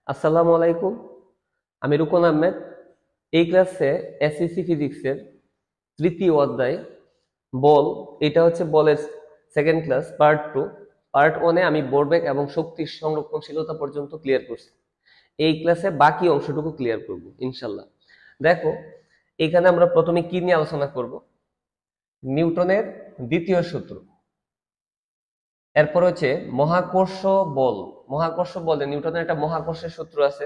আসসালামু আলাইকুম। আমি রুকন আহমেদ। এই ক্লাসে এসইসি ফিজিক্সের তৃতীয় অধ্যায় বল, এটা হচ্ছে বলের second class part two. Part ওয়ানে আমি ভরবেগ এবং শক্তির সংরক্ষণশীলতা পর্যন্ত ক্লিয়ার করছি। এই ক্লাসে বাকি অংশটুকু ক্লিয়ার করব ইনশাল্লাহ। দেখো, এখানে আমরা প্রথমে কি নিয়ে আলোচনা করব? নিউটনের দ্বিতীয় সূত্র। এরপর হচ্ছে মহাকর্ষ বল। মহাকর্ষ বলে নিউটনের একটা মহাকর্ষের সূত্র আছে,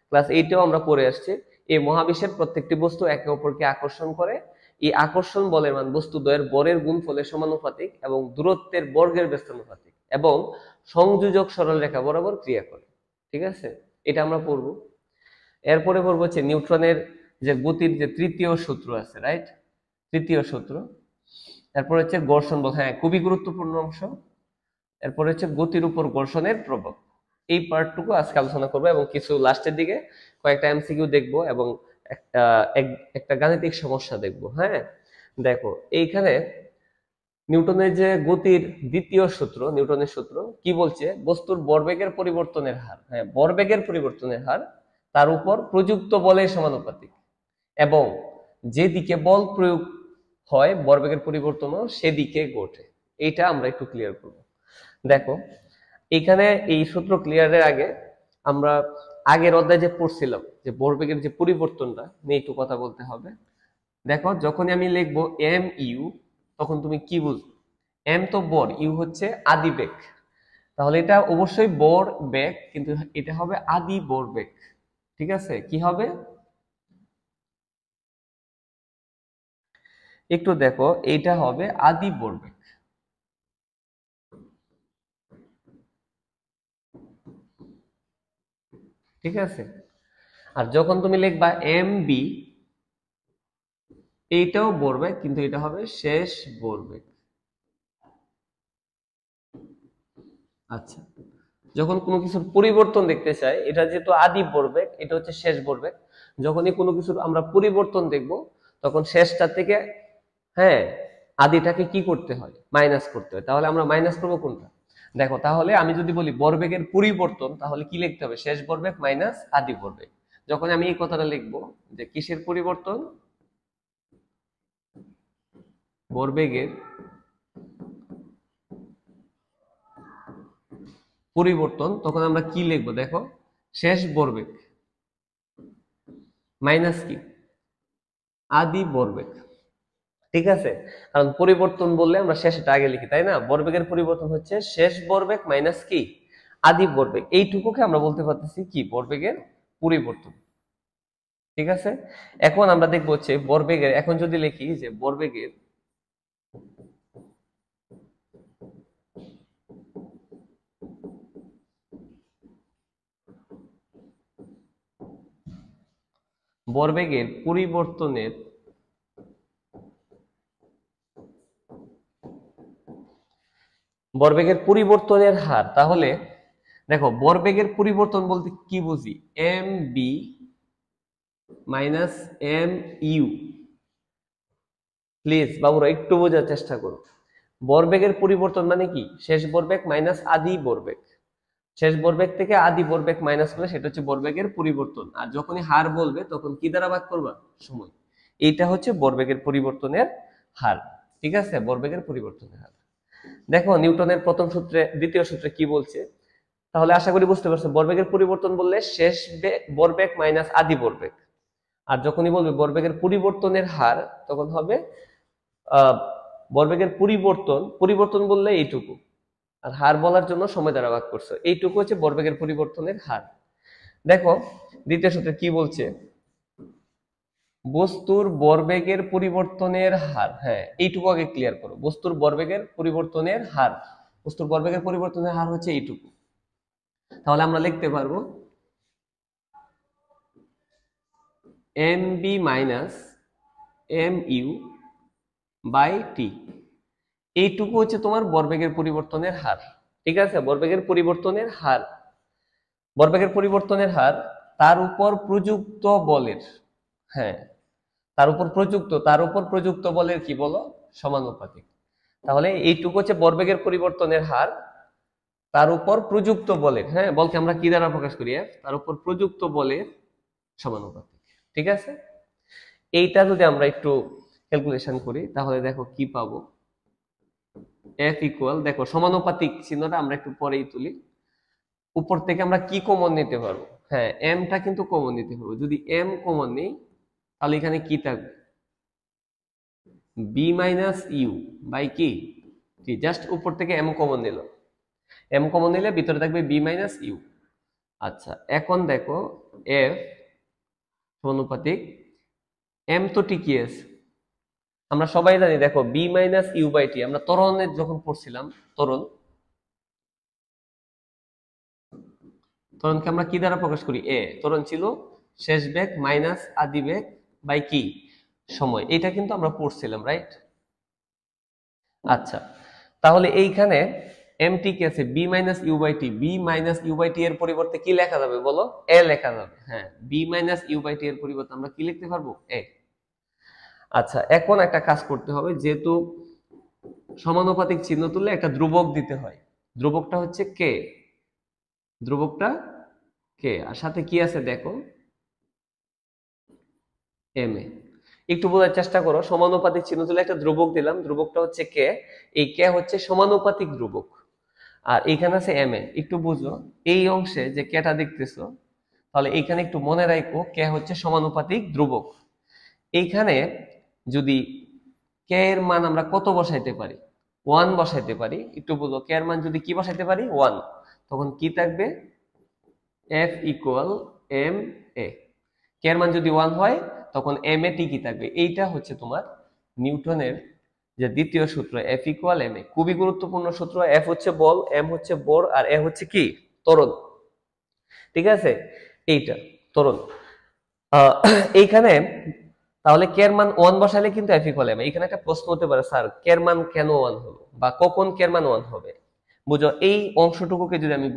ক্লাস 8-এও আমরা পড়ে আসছি। এই মহাবিশ্বের প্রত্যেকটি বস্তু একে অপরকে আকর্ষণ করে। এই আকর্ষণ বলের মান বস্তুদ্বয়ের বরের গুণফলের সমানুপাতিক এবং দূরত্বের বর্গের ব্যস্তানুপাতিক এবং সংযোজক সরলরেখা বরাবর ক্রিয়া করে। ঠিক আছে, এটা আমরা পড়ব। এরপরে পড়বো হচ্ছে নিউটনের যে গতির যে তৃতীয় সূত্র আছে, রাইট? তৃতীয় সূত্র। এরপর হচ্ছে ঘর্ষণ বল, হ্যাঁ খুবই গুরুত্বপূর্ণ অংশ। এরপর হচ্ছে গতির উপর ঘর্ষণের প্রভাব। এই পার্টটুকু আজকে আলোচনা করবো এবং কিছু লাস্টের দিকে কয়েকটা এমসিকিউ দেখবো এবং একটা একটা গাণিতিক সমস্যা দেখবো। হ্যাঁ, দেখো এইখানে নিউটনের যে গতির দ্বিতীয় সূত্র, নিউটনের সূত্র কি বলছে? বস্তুর ভরবেগের পরিবর্তনের হার, হ্যাঁ ভরবেগের পরিবর্তনের হার তার উপর প্রযুক্ত বলের সমানুপাতিক এবং যেদিকে বল প্রয়োগ হয় ভরবেগের পরিবর্তনও সেদিকে ঘটে। এইটা আমরা একটু ক্লিয়ার করবো। দেখো, এখানে এই সূত্র ক্লিয়ারের আগে আমরা আগের অধ্যায়ে যে পড়ছিলাম যে ভরবেগের যে পরিবর্তনটা নিয়ে একটু কথা বলতে হবে। দেখো, যখনই আমি লিখবো এম ইউ, তখন তুমি কি বুঝবে? এম তো বর, ইউ হচ্ছে আদি বেগ। তাহলে এটা অবশ্যই বর বেগ, কিন্তু এটা হবে আদি বর বেগ। ঠিক আছে, কি হবে? একটু দেখো, এইটা হবে আদি বর বেগ। ঠিক আছে, আর যখন তুমি লিখবা এম বি, এইটাও ভরবেগ, কিন্তু এটা হবে শেষ ভরবেগ। আচ্ছা, যখন কোনো কিছুর পরিবর্তন দেখতে চাই, এটা যেহেতু আদি ভরবেগ, এটা হচ্ছে শেষ ভরবেগ। যখনই কোনো কিছুর আমরা পরিবর্তন দেখব, তখন শেষটা থেকে, হ্যাঁ, আদিটাকে কি করতে হয়? মাইনাস করতে হয়। তাহলে আমরা মাইনাস করবো কোনটা? দেখো, তাহলে আমি যদি বলি ভরবেগের পরিবর্তন, তাহলে কি লিখতে হবে? শেষ ভরবেগ মাইনাস আদি ভরবেগ। যখন আমি এই কথাটা লিখবো যে কিসের পরিবর্তন? ভরবেগের পরিবর্তন, তখন আমরা কি লিখবো? দেখো, শেষ ভরবেগ মাইনাস কি? আদি ভরবেগ। ঠিক আছে, কারণ পরিবর্তন বললে আমরা শেষটা আগে লিখি, তাই না? ভরবেগের পরিবর্তন হচ্ছে শেষ ভরবেগ মাইনাস কি? আদি ভরবেগ। এইটুকুকে আমরা বলতে পারতেছি কি? ভরবেগের পরিবর্তন। ঠিক আছে, এখন আমরা দেখবো হচ্ছে ভরবেগের, এখন যদি লিখি যে ভরবেগের ভরবেগের পরিবর্তনের ভরবেগের পরিবর্তনের হার, তাহলে দেখো ভরবেগের পরিবর্তন বলতে কি বুঝি? M B minus M U. Please বাবুরা একটু বোঝার চেষ্টা করো। ভরবেগের পরিবর্তন মানে কি? শেষ ভরবেগ মাইনাস আদি ভরবেগ। শেষ ভরবেগ থেকে আদি ভরবেগ মাইনাস করলে সেটা হচ্ছে ভরবেগের পরিবর্তন। আর যখনই হার বলবে তখন কি দ্বারা ভাগ করবা? সময়। এইটা হচ্ছে ভরবেগের পরিবর্তনের হার। ঠিক আছে, ভরবেগের পরিবর্তনের হার। দেখো, নিউটনের প্রথম সূত্রে, দ্বিতীয় সূত্রে কি বলছে? তাহলে আশা করি বুঝতে পারছো, ভরবেগের পরিবর্তন বললে শেষ ভরবেগ মাইনাস আদি ভরবেগ। আর যখনই বলবে ভরবেগের পরিবর্তনের হার, তখন হবে ভরবেগের পরিবর্তন। পরিবর্তন বললে এইটুকু, আর হার বলার জন্য সময় দ্বারা ভাগ করছো। এইটুকু হচ্ছে ভরবেগের পরিবর্তনের হার। দেখো, দ্বিতীয় সূত্রে কি বলছে? বস্তুর ভরবেগের পরিবর্তনের হার, হ্যাঁ এইটুকু আগে ক্লিয়ার করো। বস্তুর ভরবেগের পরিবর্তনের হার, বস্তুর ভরবেগের পরিবর্তনের হার হচ্ছে এইটুকু। তাহলে আমরা লিখতে পারবো M B minus M U by T. এইটুকু হচ্ছে তোমার ভরবেগের পরিবর্তনের হার। ঠিক আছে, ভরবেগের পরিবর্তনের হার। ভরবেগের পরিবর্তনের হার তার উপর প্রযুক্ত বলের, হ্যাঁ তার উপর প্রযুক্ত বলের কি বলো? সমানুপাতিক। তাহলে এইটুকু হচ্ছে ভরবেগের পরিবর্তনের হার তার উপর প্রযুক্ত বলের, হ্যাঁ বলকে আমরা কি দ্বারা প্রকাশ করি, এফ, তার উপর প্রযুক্ত বলের সমানুপাতিক। ঠিক আছে, এইটা যদি আমরা একটু ক্যালকুলেশন করি তাহলে দেখো কি পাবো। এফ ইকুয়াল, দেখো সমানুপাতিক চিহ্নটা আমরা একটু পরেই তুলি। উপর থেকে আমরা কি কমন নিতে পারবো, হ্যাঁ এমটা কিন্তু কমন নিতে পারবো। যদি এম কমন নেই তাহলে এখানে কি থাকবে, বি মাইনাস ইউ বাই কি, জাস্ট উপর থেকে এম কমন নিল, এম কমন নিলে ভিতরে থাকবে বি মাইনাস ইউ। আচ্ছা এখন দেখো এফ সমানুপাতিক, এম তো ঠিকই আছে, আমরা সবাই জানি দেখো বি মাইনাস ইউ বাই টি, আমরা ত্বরণের যখন পড়ছিলাম, ত্বরণ, ত্বরণকে আমরা কি দ্বারা প্রকাশ করি, এ, ত্বরণ ছিল শেষ বেগ মাইনাস আদি বেগ বাই কি সময়, এটা কিন্তু আমরা পড়ছিলাম, রাইট? আচ্ছা তাহলে এইখানে এম টি কি আছে, B minus U by T, B minus U by T এর পরিবর্তে কি লেখা যাবে বলো, এ লেখা যাবে। হ্যাঁ B minus U by T এর পরিবর্তে আমরা কি লিখতে পারবো, এ। আচ্ছা এখন একটা কাজ করতে হবে, যেহেতু সমানুপাতিক চিহ্ন তুললে একটা ধ্রুবক দিতে হয়, ধ্রুবকটা হচ্ছে কে, ধ্রুবকটা কে, আর সাথে কি আছে দেখো এম এ। একটু বোঝার চেষ্টা করো, সমানুপাতিক চিহ্ন তুলে একটা ধ্রুবক দিলাম, ধ্রুবকটা হচ্ছে কে, এই কে হচ্ছে সমানুপাতিক ধ্রুবক, আর এইখানে আছে এম এ। একটু বুঝো এই অংশে যে কেটা দেখতেছো, তাহলে এইখানে একটু মনে রাখো কে হচ্ছে সমানুপাতিক ধ্রুবক। এইখানে যদি কে এর মান আমরা কত বসাইতে পারি, ওয়ান বসাইতে পারি, একটু বুঝো কে এর মান যদি কি বসাইতে পারি, ওয়ান, তখন কি থাকবে, এফ ইকুয়াল এম এ। কে এর মান যদি ওয়ান হয় তখন এম এ ঠিকই থাকবে। এইটা হচ্ছে তোমার নিউটনের যে দ্বিতীয় সূত্র, এফ ইকুয়াল এম এ, খুবই গুরুত্বপূর্ণ সূত্র। এফ হচ্ছে বল, এম হচ্ছে বর, আর এ হচ্ছে কি, ত্বরণ। ঠিক আছে, এইটা ত্বরণ। এইখানে তাহলে কে এর মান ওয়ান বসালে কিন্তু এফ ইকুয়াল এম এ। এখানে একটা প্রশ্ন হতে পারে, স্যার কে এর মান কেন ওয়ান হলো, বা কখন কে এর মান ওয়ান হবে। বুঝো এই অংশটুকুকে যদি আমি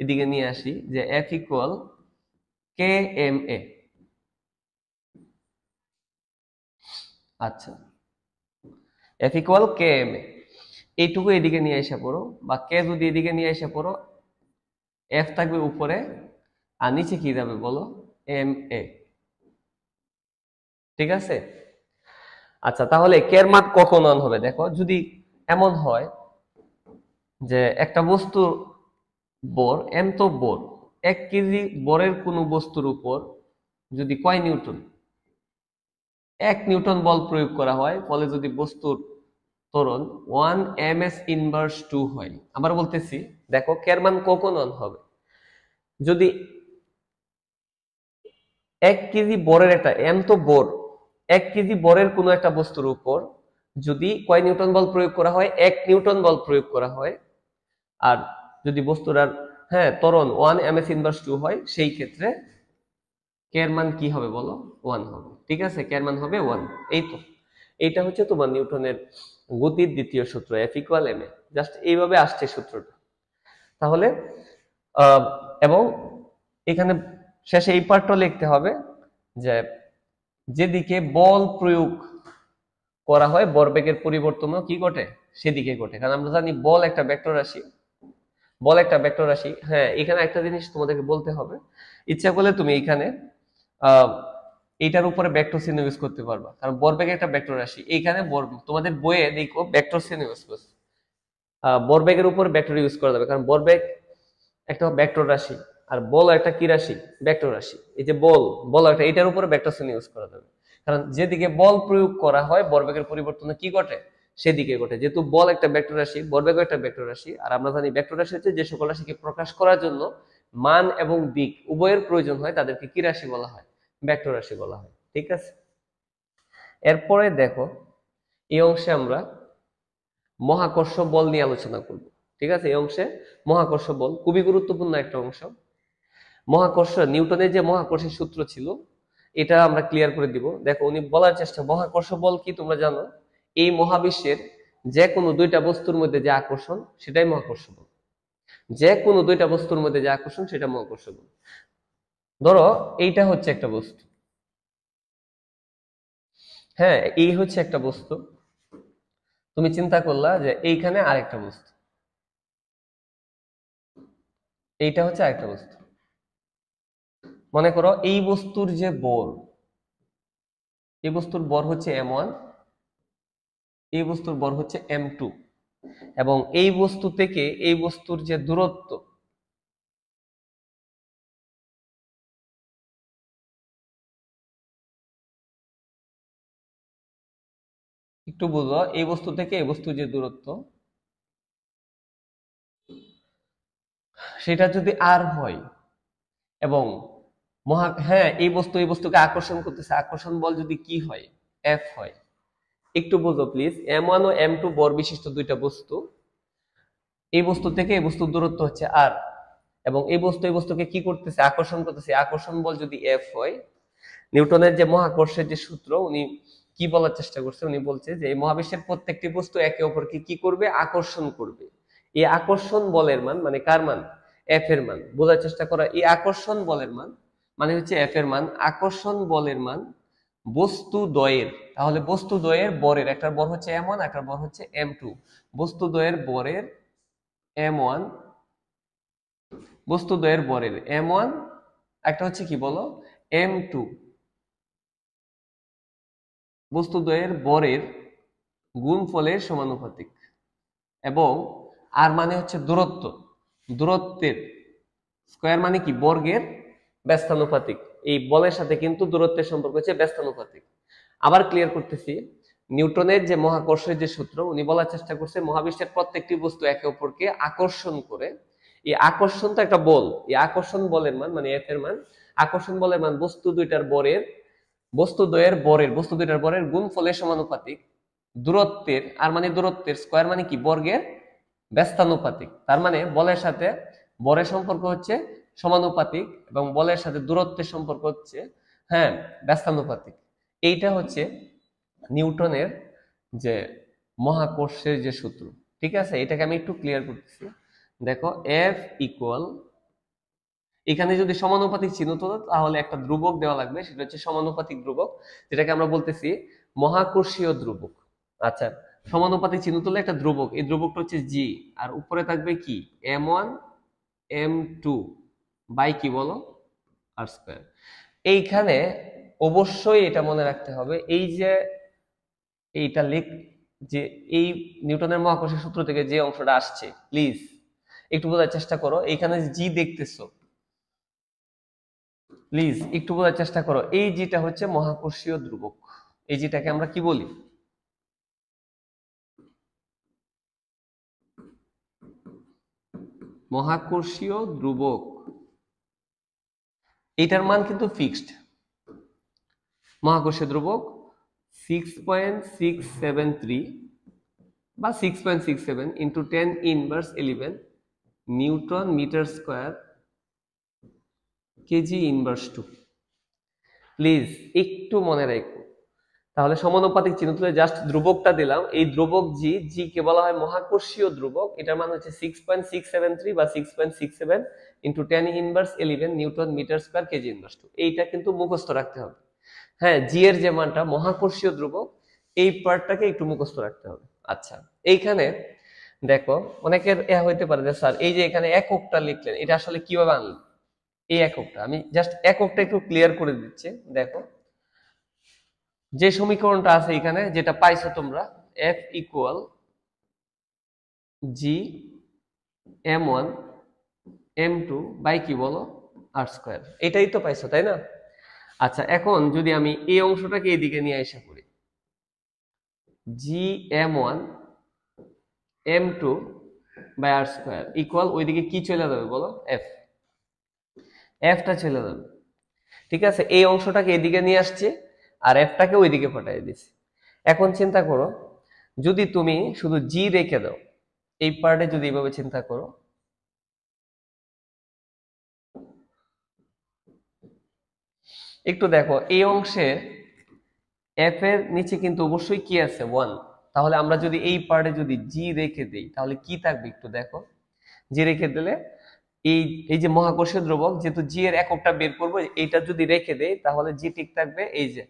এদিকে নিয়ে আসি, যে F equal K M A. আচ্ছা F equal K M A, এইটুকু এদিকে নিয়ে এসে পড়ো, বা কে যদি এদিকে নিয়ে এসে পড়ো, এফ থাকবে উপরে আর নিচে কি যাবে বলো, এম এ। ঠিক আছে, আচ্ছা তাহলে কে এর মান কখন অন হবে, দেখো যদি এমন হয় যে একটা বস্তুর বর, এম তো বর, 1 কেজি বরের কোন বস্তুর উপর যদি কয় নিউটন, 1 নিউটন বল প্রয়োগ করা হয়, ফলে যদি বস্তুর ত্বরণ 1 ms ইনভার্স 2 হয়। আবার বলতেছি, দেখো কে এর মান কখন অন হবে, যদি 1 কেজি বরের একটা, এম তো বর, 1 কেজি বরের কোনো একটা বস্তুর উপর যদি কয় নিউটন বল প্রয়োগ করা হয়, 1 নিউটন বল প্রয়োগ করা হয়, আর যদি বস্তুটার, হ্যাঁ ত্বরণ 1 ms ইনভার্স 2 হয়, সেই ক্ষেত্রে কে এর মান কি হবে বলো, ওয়ান হবে। ঠিক আছে, কে এর মান হবে ওয়ান। এই তো এইটা হচ্ছে তোমার নিউটনের গতির দ্বিতীয় সূত্র, F equal M A. Just এইভাবে আসছে সূত্রটা। তাহলে আহ, এবং এখানে শেষে এই পার্টটা লিখতে হবে যে যেদিকে বল প্রয়োগ করা হয় ভরবেগের পরিবর্তনও কি ঘটে, সেদিকে ঘটে। কারণ আমরা জানি বল একটা ভেক্টর রাশি, বল একটা ভেক্টর রাশি। হ্যাঁ এখানে একটা জিনিস তোমাদেরকে বলতে হবে, ইচ্ছা করলে তুমি এখানে আহ এইটার উপরে ভেক্টর চিহ্ন ইউজ করতে পারবা, কারণ ভরবেগ একটা ভেক্টর রাশি। এইখানে তোমাদের বইয়ে দেখো ভেক্টর চিহ্ন ইউজ করছে, ভরবেগের উপর ভেক্টর ইউজ করা যাবে, কারণ ভরবেগ একটা ভেক্টর রাশি, আর বল একটা কি রাশি, ভেক্টর রাশি। এই যে বল, বল একটা, এটার উপরে ভেক্টর চিহ্ন ইউজ করা যাবে, কারণ যেদিকে বল প্রয়োগ করা হয় ভরবেগের পরিবর্তনে কি ঘটে, সেদিকে ঘটে। যেহেতু বল একটা ভেক্টর রাশি, ভরবেগ একটা ভেক্টর রাশি, আর আমরা জানি ভেক্টর রাশি হচ্ছে যে সকল রাশিকে প্রকাশ করার জন্য মান এবং দিক উভয়ের প্রয়োজন হয়, তাদেরকে কি রাশি বলা হয়, ভেক্টর রাশি বলা হয়। ঠিক আছে, এরপরে দেখো এই অংশে আমরা মহাকর্ষ বল নিয়ে আলোচনা করব। ঠিক আছে, এই অংশে মহাকর্ষ বল খুবই গুরুত্বপূর্ণ একটা অংশ। মহাকর্ষ, নিউটনের যে মহাকর্ষের সূত্র ছিল এটা আমরা ক্লিয়ার করে দিব। দেখো উনি বলার চেষ্টা, মহাকর্ষ বল কি তোমরা জানো, এই মহাবিশ্বের যে কোনো দুইটা বস্তুর মধ্যে যে আকর্ষণ সেটাই মহাকর্ষ বল, যে কোনো দুইটা বস্তুর মধ্যে যে আকর্ষণ সেটা মহাকর্ষ বল। ধরো এইটা হচ্ছে একটা বস্তু, হ্যাঁ এই হচ্ছে একটা বস্তু, তুমি চিন্তা করলা যে এইখানে আরেকটা বস্তু, এইটা হচ্ছে আরেকটা বস্তু। মনে করো এই বস্তুর যে বর, এই বস্তুর বর হচ্ছে m1, এই বস্তুর বর হচ্ছে m2, এবং এই বস্তু থেকে এই বস্তুর যে দূরত্ব, একটু বুঝো, এই বস্তু থেকে এই বস্তুর যে দূরত্ব সেটা যদি আর হয়, এবং হ্যাঁ, এই বস্তু এই বস্তুকে আকর্ষণ করতেছে, আকর্ষণ বল যদি কি হয়, এফ হয়। একটু বুঝো প্লিজ, m1 ও m2 বর বিশিষ্ট দুইটা বস্তু, এই বস্তু থেকে এই বস্তুর দূরত্ব হচ্ছে আর, এবং এই বস্তু এই বস্তুকে কি করতেছে, আকর্ষণ করতেছে। আকর্ষণ বল যদি এফ হয়, নিউটনের যে মহাকর্ষের যে সূত্র, উনি কি বলার চেষ্টা করছে, উনি বলছে যে এই মহাবিশ্বের প্রত্যেকটি বস্তু একে অপরকে কি করবে, আকর্ষণ করবে। এই আকর্ষণ বলের মান মানে কার মান, এফ এর মান। বোঝার চেষ্টা করা, এই আকর্ষণ বলের মান মানে হচ্ছে এফ এর মান। আকর্ষণ বলের মান বস্তু দ্বয়ের, তাহলে বস্তু দ্বয়ের বরের, একটার বর হচ্ছে m1, একটার বর হচ্ছে m2, বস্তু দ্বয়ের বরের m1, বস্তু দ্বয়ের বরের m1, একটা হচ্ছে কি বলো, m2, বস্তু দ্বয়ের বরের গুণফলের সমানুপাতিক। এবং আর মানে হচ্ছে দূরত্ব, দূরত্বের স্কয়ার মানে কি, বর্গের ব্যস্তানুপাতিক। এই বলের সাথে কিন্তু দূরত্বের সম্পর্ক হচ্ছে ব্যস্তানুপাতিক। আবার ক্লিয়ার করতেছি, নিউটনের যে মহাকর্ষের যে সূত্র, উনি বলার চেষ্টা করছে মহাবিশ্বের প্রত্যেকটি বস্তু একে অপরকে আকর্ষণ করে। এই আকর্ষণ তো একটা বল, এই আকর্ষণ বলের মান মানে এফ এর মান, আকর্ষণ বলের মান বস্তু দুইটার বরের, বস্তু দ্বয়ের বরের, বস্তু দুইটার বরের গুণফলের সমানুপাতিক। দূরত্বের আর মানে দূরত্বের স্কয়ার মানে কি, বর্গের ব্যস্তানুপাতিক। তার মানে বলের সাথে বরের সম্পর্ক হচ্ছে সমানুপাতিক, এবং বলের সাথে দূরত্বের সম্পর্ক হচ্ছে হ্যাঁ ব্যস্তানুপাতিক। এইটা হচ্ছে নিউটনের যে মহাকর্ষের যে সূত্র। ঠিক আছে, এটাকে আমি একটু ক্লিয়ার করতেছি। দেখো, এফ ইকুয়াল, এখানে যদি সমানুপাতিক চিহ্ন তো তাহলে একটা ধ্রুবক দেওয়া লাগবে, সেটা হচ্ছে সমানুপাতিক ধ্রুবক, যেটাকে আমরা বলতেছি মহাকর্ষীয় ধ্রুবক। আচ্ছা, সমানুপাতিক চিহ্ন তুলে একটা ধ্রুবক, এই ধ্রুবকটা হচ্ছে জি, আর উপরে থাকবে কি, m1 m2 বাই কি বলো, আর স্কয়ার। এইখানে অবশ্যই এটা মনে রাখতে হবে, এই যে এইটা লিখ, যে এই নিউটনের মহাকর্ষীয় সূত্র থেকে যে অংশটা আসছে, প্লিজ একটু বোঝার চেষ্টা করো। এইখানে জি দেখতেছো, প্লিজ একটু বোঝার চেষ্টা করো। এই জিটা হচ্ছে মহাকর্ষীয় ধ্রুবক, এই জিটাকে আমরা কি বলি, মহাকর্ষীয় ধ্রুবক। এটার মান কিন্তু ফিক্সড, মহাকর্ষীয় ধ্রুবক 6.673 বা 6.67 into 10⁻11 newton metre square KG inverse 2। Please একটু মনে রাখো। তাহলে সমানুপাতিক চিহ্ন তুলে জাস্ট ধ্রুবকটা দিলাম, এই ধ্রুবক জি, জি কে বলা হয় মহাকর্ষীয় ধ্রুবক। এটার মান হচ্ছে 6.673 বা 6.67 into 10⁻11 newton metre square KG inverse 2। এইটা কিন্তু মুখস্থ রাখতে হবে। হ্যাঁ, জি এর যে মানটা মহাকর্ষীয় ধ্রুবক, এই পার্টটাকে একটু মুখস্থ রাখতে হবে। আচ্ছা, এইখানে দেখো, অনেকের হইতে পারে যে স্যার এই যে এখানে এককটা লিখলেন, এটা আসলে কিভাবে আনলেন। এই এককটা আমি জাস্ট এককটা একটু ক্লিয়ার করে দিচ্ছি। দেখো, যে সমীকরণটা আছে এখানে, যেটা পাইছো তোমরা, F equal G m1 m2 by কি বলো, আর স্কয়ার, এটাই তো পাইছো তাই না। আচ্ছা, এখন যদি আমি এই অংশটাকে এইদিকে নিয়ে আসা করি, G m1 m2 by R square equal, ওইদিকে কি চলে যাবে বলো, এফ, এফটা চলে যাবে। ঠিক আছে, এই অংশটাকে এদিকে নিয়ে আসছি, আর এফটাকে ওইদিকে পাঠিয়ে দিছি। এখন চিন্তা করো, যদি তুমি শুধু জি রেখে দাও, এই পার্টে যদি এইভাবে চিন্তা করো, একটু দেখো এই অংশে এফ এর নিচে কিন্তু অবশ্যই কি আছে, 1। তাহলে আমরা যদি এই পার্টে যদি জি রেখে দেই তাহলে কি থাকবে, একটু দেখো। জি রেখে দিলে এই এই যে মহাকর্ষীয় ধ্রুবক, যেহেতু জি এর এককটা বের করবো, এইটা যদি রেখে দেই তাহলে জি ঠিক থাকবে। এই যে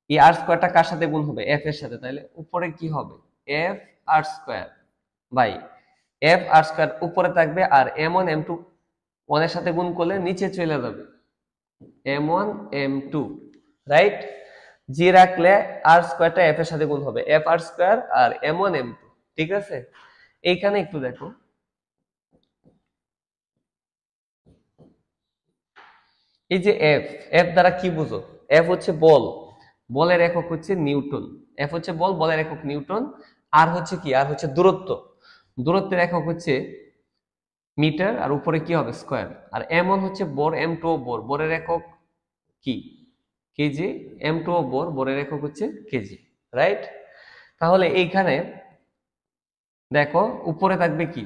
এই আর স্কয়ারটা কার সাথে গুণ হবে, এফ এর সাথে, তাহলে উপরে কি হবে, F R square by F R square উপরে থাকবে, আর m1 m2 1 এর সাথে গুণ করলে নিচে চলে যাবে m1 m2, রাইট। জি রাখলে আর স্কয়ারটা f এর সাথে গুণ হবে f আর স্কয়ার আর m1 m2, ঠিক আছে। এইখানে একটু দেখো, এই যে এফ, এফ দ্বারা কি বুঝো? এফ হচ্ছে বল, বলের একক হচ্ছে নিউটন। এফ হচ্ছে বল, বলের একক নিউটন। আর হচ্ছে কি? আর হচ্ছে দূরত্ব, দূরত্বের একক হচ্ছে মিটার, আর উপরে কি হবে? স্কয়ার। আর এম ওয়ান হচ্ছে বর, এম টু বর, বরের একক কি? কেজি। এম টু বর, বরের একক হচ্ছে কেজি, রাইট। তাহলে এইখানে দেখো উপরে থাকবে কি?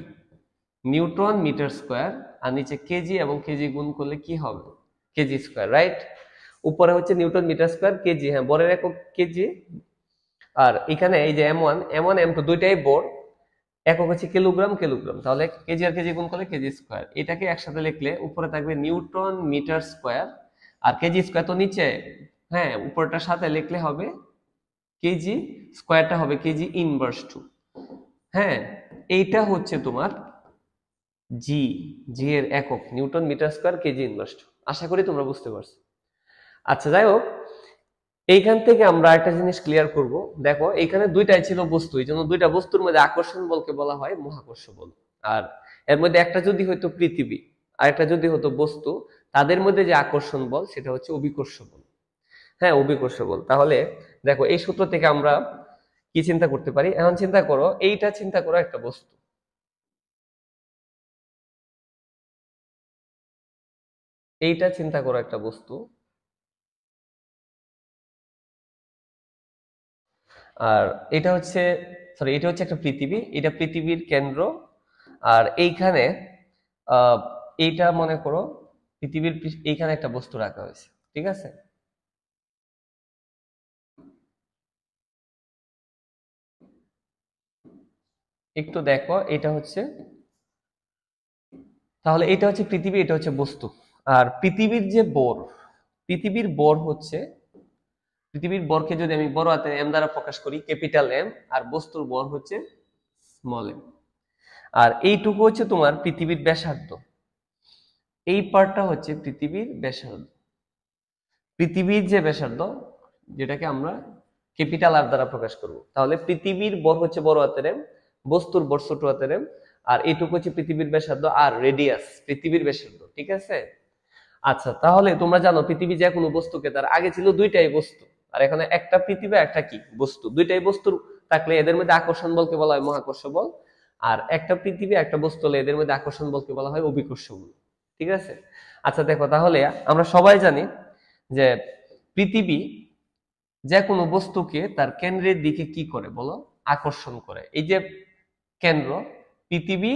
নিউটন মিটার স্কয়ার, আর নিচে কেজি, এবং কেজি গুণ করলে কি হবে? KG square, right. উপরে হচ্ছে নিউটন মিটার স্কয়ার, কেজি, হ্যাঁ বরের একক কেজি। আর এখানে এই যে M one, M one M two দুইটাই বর, একক হচ্ছে কিলোগ্রাম কিলোগ্রাম, তাহলে কেজি আর কেজি গুণ করলে কেজি স্কয়ার। এটাকে একসাথে লিখলে উপরে থাকবে নিউটন মিটার স্কয়ার, আর কেজি স্কয়ার তো নিচে, হ্যাঁ উপরটার সাথে লিখলে হবে কেজি, স্কয়ারটা হবে কেজি ইনভার্স টু। হ্যাঁ, এইটা হচ্ছে তোমার জি, জি এর একক newton metre square KG inverse two. আশা করি তোমরা বুঝতে পারছো। আচ্ছা যাই হোক, এইখান থেকে আমরা একটা জিনিস ক্লিয়ার করব। দেখো এইখানে দুইটাই ছিল বস্তু, এই জন্য দুইটা বস্তুর মধ্যে আকর্ষণ বলকে বলা হয় মহাকর্ষ বল। আর এর মধ্যে একটা যদি হয়তো পৃথিবী আর একটা যদি হতো বস্তু, তাদের মধ্যে যে আকর্ষণ বল সেটা হচ্ছে অভিকর্ষ বল। হ্যাঁ অভিকর্ষ বল। তাহলে দেখো এই সূত্র থেকে আমরা কি চিন্তা করতে পারি? এখন চিন্তা করো, এইটা চিন্তা করো একটা বস্তু, এইটা চিন্তা করো একটা বস্তু, আর এটা হচ্ছে, সরি এটা হচ্ছে একটা পৃথিবী, এটা পৃথিবীর কেন্দ্র। আর এইখানে আহ এইটা মনে করো পৃথিবীর এইখানে একটা বস্তু রাখা হয়েছে, ঠিক আছে। একটু দেখো, এটা হচ্ছে, তাহলে এটা হচ্ছে পৃথিবী, এটা হচ্ছে বস্তু। আর পৃথিবীর যে বর, পৃথিবীর বর হচ্ছে, পৃথিবীর বরকে যদি আমি বড় হাতের এম দ্বারা প্রকাশ করি ক্যাপিটাল এম, আর বস্তুর বর হচ্ছে স্মল এম। আর এইটুকু হচ্ছে তোমার পৃথিবীর ব্যাসার্ধ, এই পার্টটা হচ্ছে পৃথিবীর ব্যাসার্ধ। পৃথিবীর যে ব্যাসার্ধ, যেটাকে আমরা ক্যাপিটাল আর দ্বারা প্রকাশ করব, তাহলে পৃথিবীর বর হচ্ছে বড় হাতের এম, বস্তুর বর ছোট হাতের এম, আর এইটুকু হচ্ছে পৃথিবীর ব্যাসার্ধ আর রেডিয়াস পৃথিবীর ব্যাসার্ধ, ঠিক আছে। আচ্ছা তাহলে তোমরা জানো পৃথিবী যে কোনো বস্তুকে, তার আগে ছিল দুইটাই বস্তু, আর এখানে একটা পৃথিবী একটা কি বস্তু, দুইটাই বস্তু থাকলে এদের মধ্যে আকর্ষণ বলকে বলা হয় মহাকর্ষ বল, আর একটা পৃথিবী একটা বস্তু হলে এদের মধ্যে আকর্ষণ বলকে বলা হয় অভিকর্ষ বল, ঠিক আছে। আচ্ছা দেখো, তাহলে আমরা সবাই জানি যে পৃথিবী যে কোনো বস্তুকে তার কেন্দ্রের দিকে কি করে বলো? আকর্ষণ করে। এই যে কেন্দ্র পৃথিবী,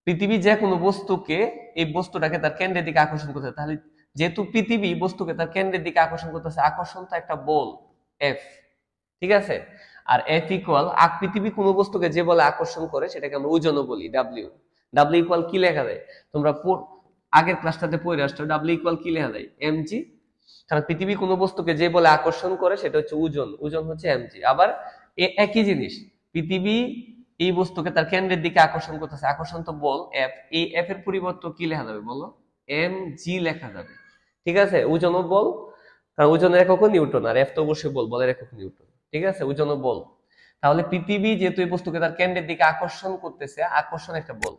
পৃথিবী যে কোনো বস্তুকে, এই বস্তুটাকে তার কেন্দ্রের দিকে আকর্ষণ করতে, তাহলে যেহেতু পৃথিবী বস্তুকে তার কেন্দ্রের দিকে আকর্ষণ করতেছে, আকর্ষণ তো একটা বল এফ, ঠিক আছে। আর এফ ইকুয়াল, পৃথিবী কোনো বস্তুকে যে বলে আকর্ষণ করে সেটাকে আমরা ওজনও বলি ডাব্লিউ। ডাব্লিউ ইকুয়াল কি লেখা যায়? তোমরা আগের ক্লাসটাতে পড়ে আসছো, ডাব্লিউ ইকুয়াল কি লেখা যায়? এমজি। কারণ পৃথিবী কোনো বস্তুকে যে বলে আকর্ষণ করে সেটা হচ্ছে ওজন, ওজন হচ্ছে এমজি। আবার একই জিনিস, পৃথিবী এই বস্তুকে তার কেন্দ্রের দিকে আকর্ষণ করতেছে, আকর্ষণ তো বল এফ, এই এফ এর পরিবর্তে কি লেখা যাবে বলো? এম জি লেখা যাবে, ঠিক আছে। ওজনও বল, কারণ ওজনের একক নিউটন, আর এফ তো অবশ্যই বল, বলের একক নিউটন, ঠিক আছে, ওজনও বল। তাহলে পৃথিবী যেহেতু এই বস্তুকে তার কেন্দ্রের দিকে আকর্ষণ করতেছে, আকর্ষণ একটা বল।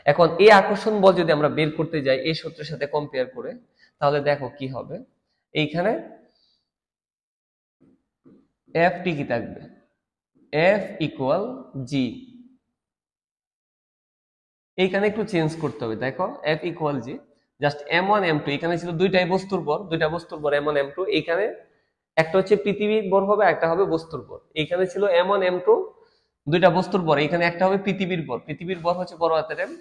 এখন এই আকর্ষণ বল যদি আমরা বের করতে যাই এই সূত্রের সাথে কম্পেয়ার করে, তাহলে দেখো কি হবে। এইখানে এফ টি কি থাকবে? F equal G. এইখানে একটু চেঞ্জ করতে হবে, দেখো F equal G, just M one M two, এখানে ছিল দুইটাই বস্তুর ভর, দুইটা বস্তুর ভর এম ওয়ান এম টু, এইখানে একটা হচ্ছে পৃথিবীর ভর হবে, একটা হবে বস্তুর ভর। এইখানে ছিল এম ওয়ান এম টু, দুইটা বস্তুর ভর, এখানে একটা হবে পৃথিবীর ভর, পৃথিবীর ভর হচ্ছে বড় হাতের এম,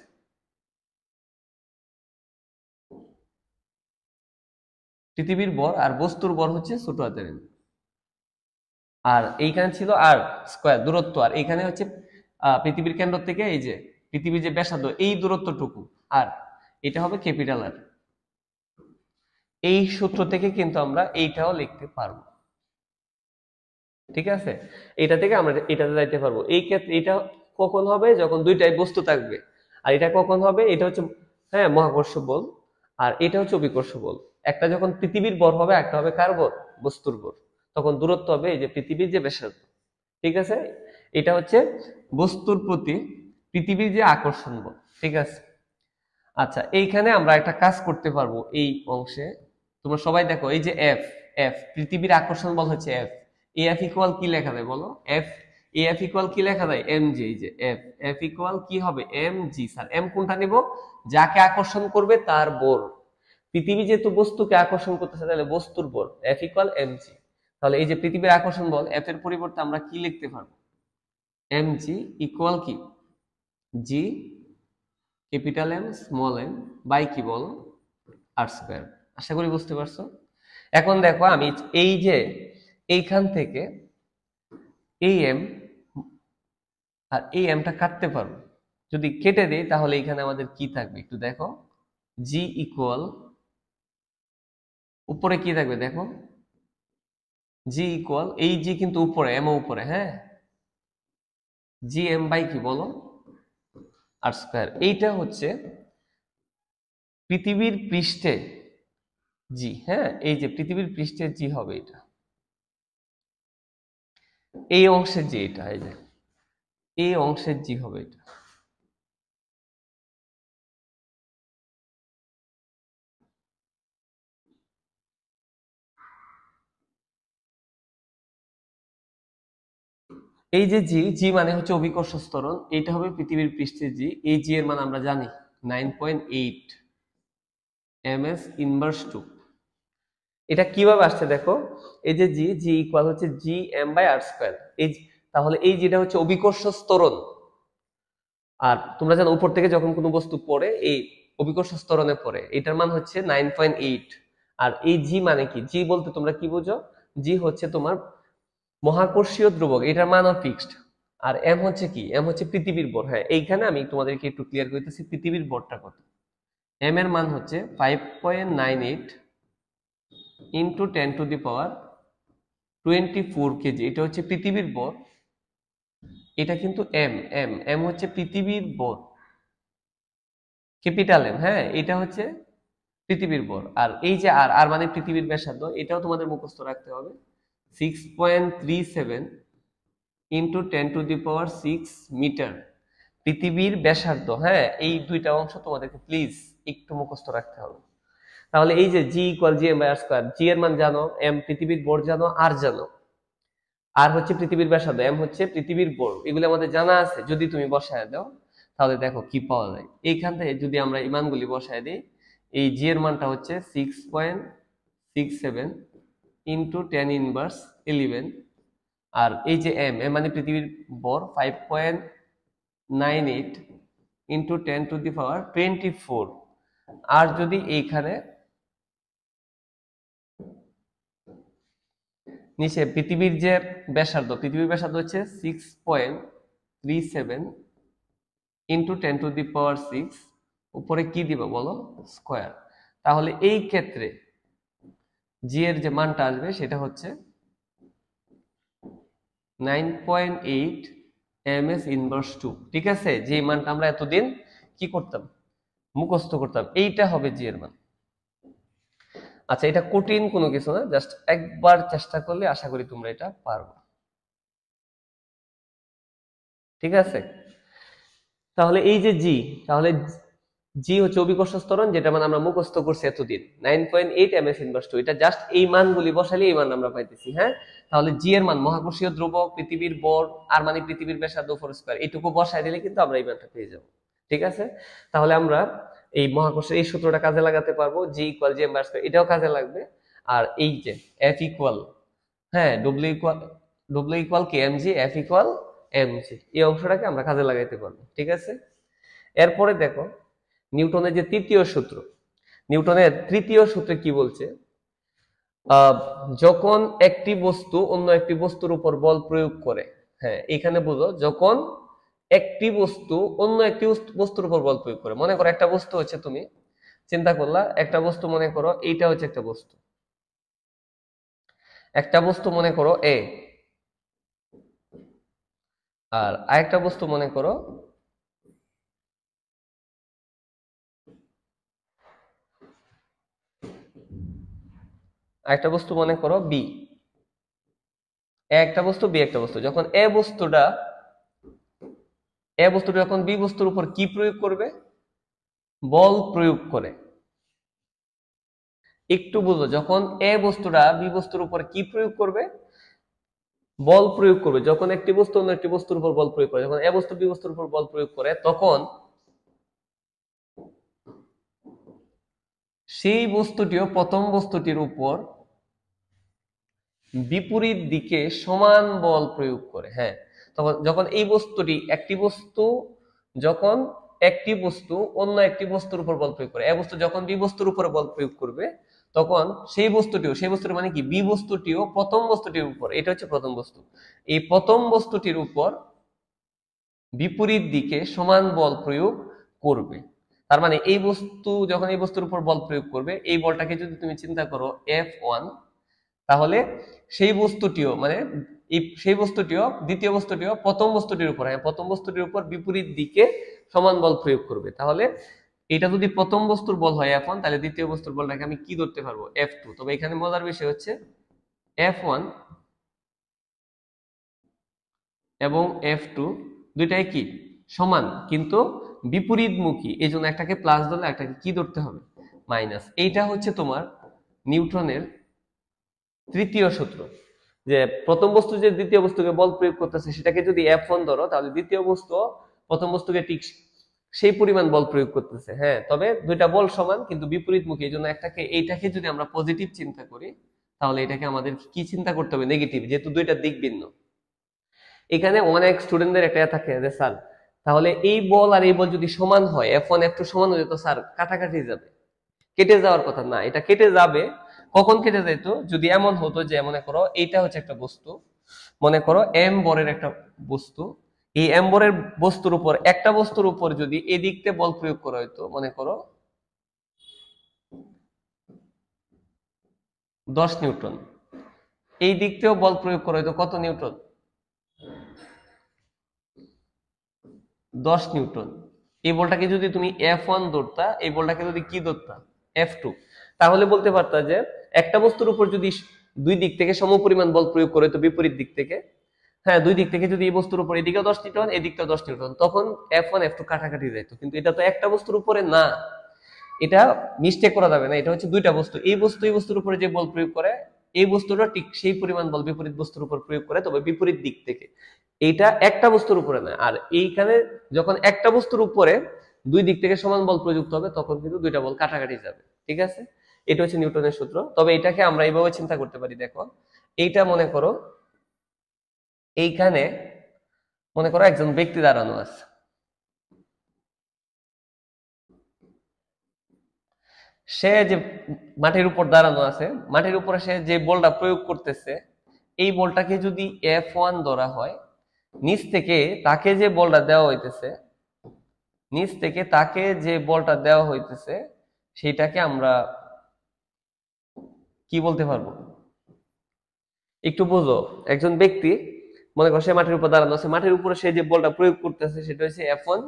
পৃথিবীর ভর, আর বস্তুর ভর হচ্ছে ছোট হাতের এম। আর এইখানে ছিল আর স্কয়ার দূরত্ব, আর এইখানে হচ্ছে পৃথিবীর কেন্দ্র থেকে এই যে পৃথিবীর যে ব্যাসার্ধ এই দূরত্বটুকু, আর এটা হবে ক্যাপিটাল আর। এই সূত্র থেকে কিন্তু আমরা এইটাও লিখতে পারবো, ঠিক আছে। এটা থেকে আমরা এটাতে যাইতে পারবো। এই ক্ষেত্রে এটা কখন হবে? যখন দুইটাই বস্তু থাকবে। আর এটা কখন হবে? এটা হচ্ছে হ্যাঁ, মহাকর্ষ বল। আর এটা হচ্ছে অভিকর্ষ বল। একটা যখন পৃথিবীর ভর হবে, একটা হবে কার ভর? বস্তুর ভর। তখন দূরত্ব হবে এই যে পৃথিবীর যে ব্যাসার্ধ। ঠিক আছে, এটা হচ্ছে বস্তুর প্রতি পৃথিবীর যে আকর্ষণ বল। ঠিক আছে, আচ্ছা এইখানে আমরা একটা কাজ করতে পারবো এই অংশে। তোমরা সবাই দেখো এই যে এফ, এফ পৃথিবীর আকর্ষণ বল হচ্ছে এফ। এ এফ ইকুয়াল কি লেখা যায় বলো? এফ, এ এফ ইকুয়াল কি লেখা যায়? M G. এই যে এফ, এফ ইকুয়াল কি হবে? M G. স্যার এম কোনটা নিব? যাকে আকর্ষণ করবে তার বল। পৃথিবী যেহেতু বস্তুকে আকর্ষণ করতেছে, তাহলে বস্তুর বল এফ ইকুয়াল এম জি। তাহলে এই যে পৃথিবীর আকর্ষণ বল, এফ এর পরিবর্তে আমরা কি লিখতে পারবো? এম জি ইকুয়াল কি? G capital M small M by কি বলো? আর স্কয়ার। আশা করি বুঝতে পারছো। এখন দেখো আমি এই যে এইখান থেকে এই এম আর এই এমটা কাটতে পারবো। যদি কেটে দেই তাহলে এখানে আমাদের কি থাকবে একটু দেখো। জি ইকুয়াল, উপরে কি থাকবে দেখো, জি ইকুয়াল, এই জি কিন্তু উপরে, এম উপরে, হ্যাঁ, জি এম বাই কি বলো? আর স্কয়ার। এইটা হচ্ছে পৃথিবীর পৃষ্ঠে জি। হ্যাঁ, এই যে পৃথিবীর পৃষ্ঠে জি হবে এটা, এই অংশের জি এটা, এই যে এই অংশের জি হবে এটা। এই যে জি, জি মানে হচ্ছে অভিকর্ষ ত্বরণ, এইটা হবে পৃথিবীর পৃষ্ঠের জি। এই জি এর মান আমরা জানি 9.8 ms ইনভার্স 2। এটা কিভাবে আসছে দেখো, এই যে জি, জি ইকুয়াল হচ্ছে G M by R square. এই তাহলে এই যেটা হচ্ছে অভিকর্ষ ত্বরণ। আর তোমরা জানো উপর থেকে যখন কোনো বস্তু পড়ে এই অভিকর্ষ ত্বরণে পড়ে, এটার মান হচ্ছে 9.8। আর এই জি মানে কি? জি বলতে তোমরা কি বুঝো? জি হচ্ছে তোমার মহাকর্ষীয় ধ্রুবক, এটার মানও ফিক্সড। আর এম হচ্ছে কি? এম হচ্ছে পৃথিবীর ভর। হ্যাঁ, এইখানে আমি তোমাদেরকে একটু ক্লিয়ার করতেছি পৃথিবীর ভরটা কত। এম এর মান হচ্ছে 5.98 ইন্টু 10⁻24 কেজি। এটা হচ্ছে পৃথিবীর ভর। এটা কিন্তু এম, এম এম হচ্ছে পৃথিবীর ভর, ক্যাপিটাল এম। হ্যাঁ, এটা হচ্ছে পৃথিবীর ভর। আর এই যে আর, আর মানে পৃথিবীর ব্যাসার্ধ, এটাও তোমাদের মুখস্থ রাখতে হবে। 6.37 ইন্টু 10⁻6 মিটার পৃথিবীর ব্যাসার্ধ। হ্যাঁ, এই দুইটা অংশ তোমাদেরকে প্লিজ একটু মুখস্থ রাখতে হবে। তাহলে এই যে G equal G M by R square, G এর মান জানো, এম পৃথিবীর ভর জানো, আর জানো। আর হচ্ছে পৃথিবীর ব্যাসার্ধ, এম হচ্ছে পৃথিবীর ভর। এগুলো আমাদের জানা আছে। যদি তুমি বসায় দাও তাহলে দেখো কি পাওয়া যায়। এইখান থেকে যদি আমরা এই মানগুলি বসায় দিই, এই জি এর মানটা হচ্ছে 6.67 ইন্টু 10⁻11। আর এই যে এম, এম মানে পৃথিবীর ভর 5.98 ইন্টু 10⁻24। আর যদি এইখানে নিচে পৃথিবীর যে ব্যাসার্ধ, পৃথিবীর ব্যাসার্ধ হচ্ছে 6.37 ইন্টু 10⁻6, উপরে কি দিব বলো? স্কয়ার। তাহলে এই ক্ষেত্রে জি এর যে মানটা আসবে সেটা হচ্ছে 9.8 ms ইনভার্স 2। ঠিক আছে, যে মানটা আমরা এতদিন কি করতাম? মুখস্থ করতাম। এইটা হবে জি এর মান। আচ্ছা, এটা কঠিন কোনো কিছু না, জাস্ট একবার চেষ্টা করলে আশা করি তোমরা এটা পারবে। ঠিক আছে, তাহলে এই যে জি, তাহলে জি হচ্ছে অভিকর্ষ ত্বরণ, যেটা মানে আমরা মুখস্থ করছি এতদিন 9.8 ms ইনভার্স 2। এটা জাস্ট এই মানগুলি বসালে এই মান আমরা পাইতেছি। হ্যাঁ, তাহলে জি এর মান মহাকর্ষীয় ধ্রুবক, পৃথিবীর ভর, আর মানে পৃথিবীর ব্যাসার্ধ 4 স্কয়ার, এইটুকু বসায় দিলে কিন্তু আমরা এই মানটা পেয়ে যাব। ঠিক আছে, তাহলে আমরা এই মহাকর্ষের এই সূত্রটা কাজে লাগাতে পারবো, G equal G M by square, এটাও কাজে লাগবে। আর এই যে এফ ইকুয়াল, হ্যাঁ, W equal K M G, F equal M G, এই অংশটাকে আমরা কাজে লাগাইতে পারবো। ঠিক আছে, এরপরে দেখো নিউটনের যে তৃতীয় সূত্র, নিউটনের তৃতীয় সূত্রে কি বলছে? যখন একটি বস্তু অন্য একটি বস্তুর উপর বল প্রয়োগ করে, হ্যাঁ এখানে বুঝো, যখন একটি বস্তু অন্য একটি বস্তুর উপর বল প্রয়োগ করে। মনে করো একটা বস্তু হচ্ছে, তুমি চিন্তা করলা একটা বস্তু, মনে করো এইটা হচ্ছে একটা বস্তু, একটা বস্তু মনে করো এ, আর আরেকটা বস্তু মনে করো একটা বস্তু মনে করো বি, একটা বস্তু বি একটা বস্তু, যখন এ বস্তুটা যখন বি বস্তুর উপর কি প্রয়োগ করবে? বল প্রয়োগ করে। একটু বুঝো, যখন এ বস্তুটা বি বস্তুর উপর কি প্রয়োগ করবে? বল প্রয়োগ করবে। যখন একটি বস্তু অন্য একটি বস্তুর উপর বল প্রয়োগ করে, যখন এ বস্তু বি বস্তুর উপর বল প্রয়োগ করে, তখন সেই বস্তুটিও প্রথম বস্তুটির উপর বিপরীত দিকে সমান বল প্রয়োগ করে। হ্যাঁ, তখন যখন এই বস্তুটি যখন একটি বস্তু অন্য একটি বস্তুর উপর বল প্রয়োগ করে, এ বস্তু যখন বি বস্তুর উপর বল প্রয়োগ করবে, তখন সেই বস্তুটি মানে কি, বি বস্তুটিও প্রথম বস্তুটির উপর, এটা হচ্ছে প্রথম বস্তু, এই প্রথম বস্তুটির উপর বিপরীত দিকে সমান বল প্রয়োগ করবে। তার মানে এই বস্তু যখন এই বস্তুর উপর বল প্রয়োগ করবে, এই বলটাকে যদি তুমি চিন্তা করো F1, তাহলে সেই বস্তুটিও দ্বিতীয় বস্তুটিও প্রথম বস্তুটির উপর, হ্যাঁ প্রথম বস্তুটির উপর বিপরীত দিকে সমান বল প্রয়োগ করবে। তাহলে এটা যদি প্রথম বস্তুর বল হয় F1, তাহলে দ্বিতীয় বস্তুর বলটাকে আমি কি ধরতে পারবো? F2। তবে এখানে মজার বিষয় হচ্ছে F1 এবং F2 দুইটাই কি সমান, কিন্তু বিপরীতমুখী, এই জন্য একটাকে প্লাস ধরলে একটাকে কি ধরতে হবে? মাইনাস। এইটা হচ্ছে তোমার নিউটনের তৃতীয় সূত্র, যে প্রথম বস্তু যে দ্বিতীয় বস্তুকে বল প্রয়োগ করতেছে সেটাকে যদি F1 ধরো, তাহলে দ্বিতীয় বস্তু প্রথম বস্তুকে ঠিক সেই পরিমাণ বল প্রয়োগ করতেছে। হ্যাঁ, তবে দুইটা বল সমান কিন্তু বিপরীতমুখী, এই জন্য এইটাকে যদি আমরা পজিটিভ চিন্তা করি, তাহলে এটাকে আমাদের কি চিন্তা করতে হবে? নেগেটিভ, যেহেতু দুইটা দিক ভিন্ন। এখানে অনেক স্টুডেন্টদের একটা থাকে যে স্যার, তাহলে এই বল আর এই বল যদি সমান হয়, F1 F2 সমান হয়ে যেত, স্যার কাটাকাটি যাবে, কেটে যাওয়ার কথা না। এটা কেটে যাবে, কখন কেটে যেত? যদি এমন হতো যে মনে করো এইটা হচ্ছে একটা বস্তু, মনে করো এম বরের একটা বস্তু, এই এম বরের বস্তুর উপর একটা বস্তুর উপর যদি এদিক থেকে বল প্রয়োগ করা হইতো, মনে করো 10 নিউটন, এই দিক থেকেও বল প্রয়োগ করা হইতো কত নিউটন? 10 নিউটন। এই বলটাকে যদি তুমি F1 ধরতা, এই বলটাকে যদি কি ধরতা? F2। তাহলে বলতে পারতা যে একটা বস্তুর উপর যদি দুই দিক থেকে সমপরিমাণ বল প্রয়োগ করে, তো বিপরীত দিক থেকে, হ্যাঁ দুই দিক থেকে যদি এই বস্তুর উপর এদিকেও 10 নিউটন এদিকটাও 10 নিউটন, তখন F1 F2 কাটাকাটি যাইতো। কিন্তু এটা তো একটা বস্তুর উপরে না, এটা মিস্টেক করা যাবে না, এটা হচ্ছে দুইটা বস্তু। এই বস্তুর উপরে যে বল প্রয়োগ করে, এই বস্তুটা ঠিক সেই পরিমাণ বল বিপরীত বস্তুর উপর প্রয়োগ করে, তবে বিপরীত দিক থেকে। এইটা একটা বস্তুর উপরে না। আর এইখানে যখন একটা বস্তুর উপরে দুই দিক থেকে সমান বল প্রযুক্ত হবে, তখন কিন্তু দুইটা বল কাটাকাটি যাবে। ঠিক আছে, এটা হচ্ছে নিউটনের সূত্র। তবে এটাকে আমরা এইভাবে চিন্তা করতে পারি, দেখো এইটা মনে করো এইখানে মনে করো একজন ব্যক্তি দাঁড়ানো আছে, সে যে মাটির উপর দাঁড়ানো আছে, মাটির উপরে সে যে বলটা প্রয়োগ করতেছে, এই বলটাকে যদি F1 ধরা হয়, নিচ থেকে তাকে যে বলটা দেওয়া হইতেছে, সেটাকে আমরা কি বলতে পারবো? একটু বুঝো, একজন ব্যক্তি মনে করো সে মাটির উপর দাঁড়ানো আছে, মাটির উপরে সে যে বলটা প্রয়োগ করতেছে সেটা হচ্ছে F1,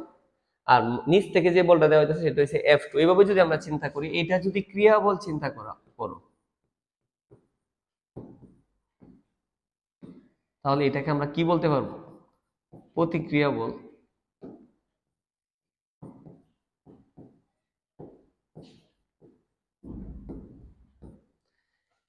আর নিচ থেকে যে বলটা দেওয়া হইতেছে সেটা হচ্ছে F2। এইভাবে যদি আমরা চিন্তা করি, এটা যদি ক্রিয়া বল চিন্তা করো, তাহলে এটাকে আমরা কি বলতে পারবো? প্রতিক্রিয়া বল।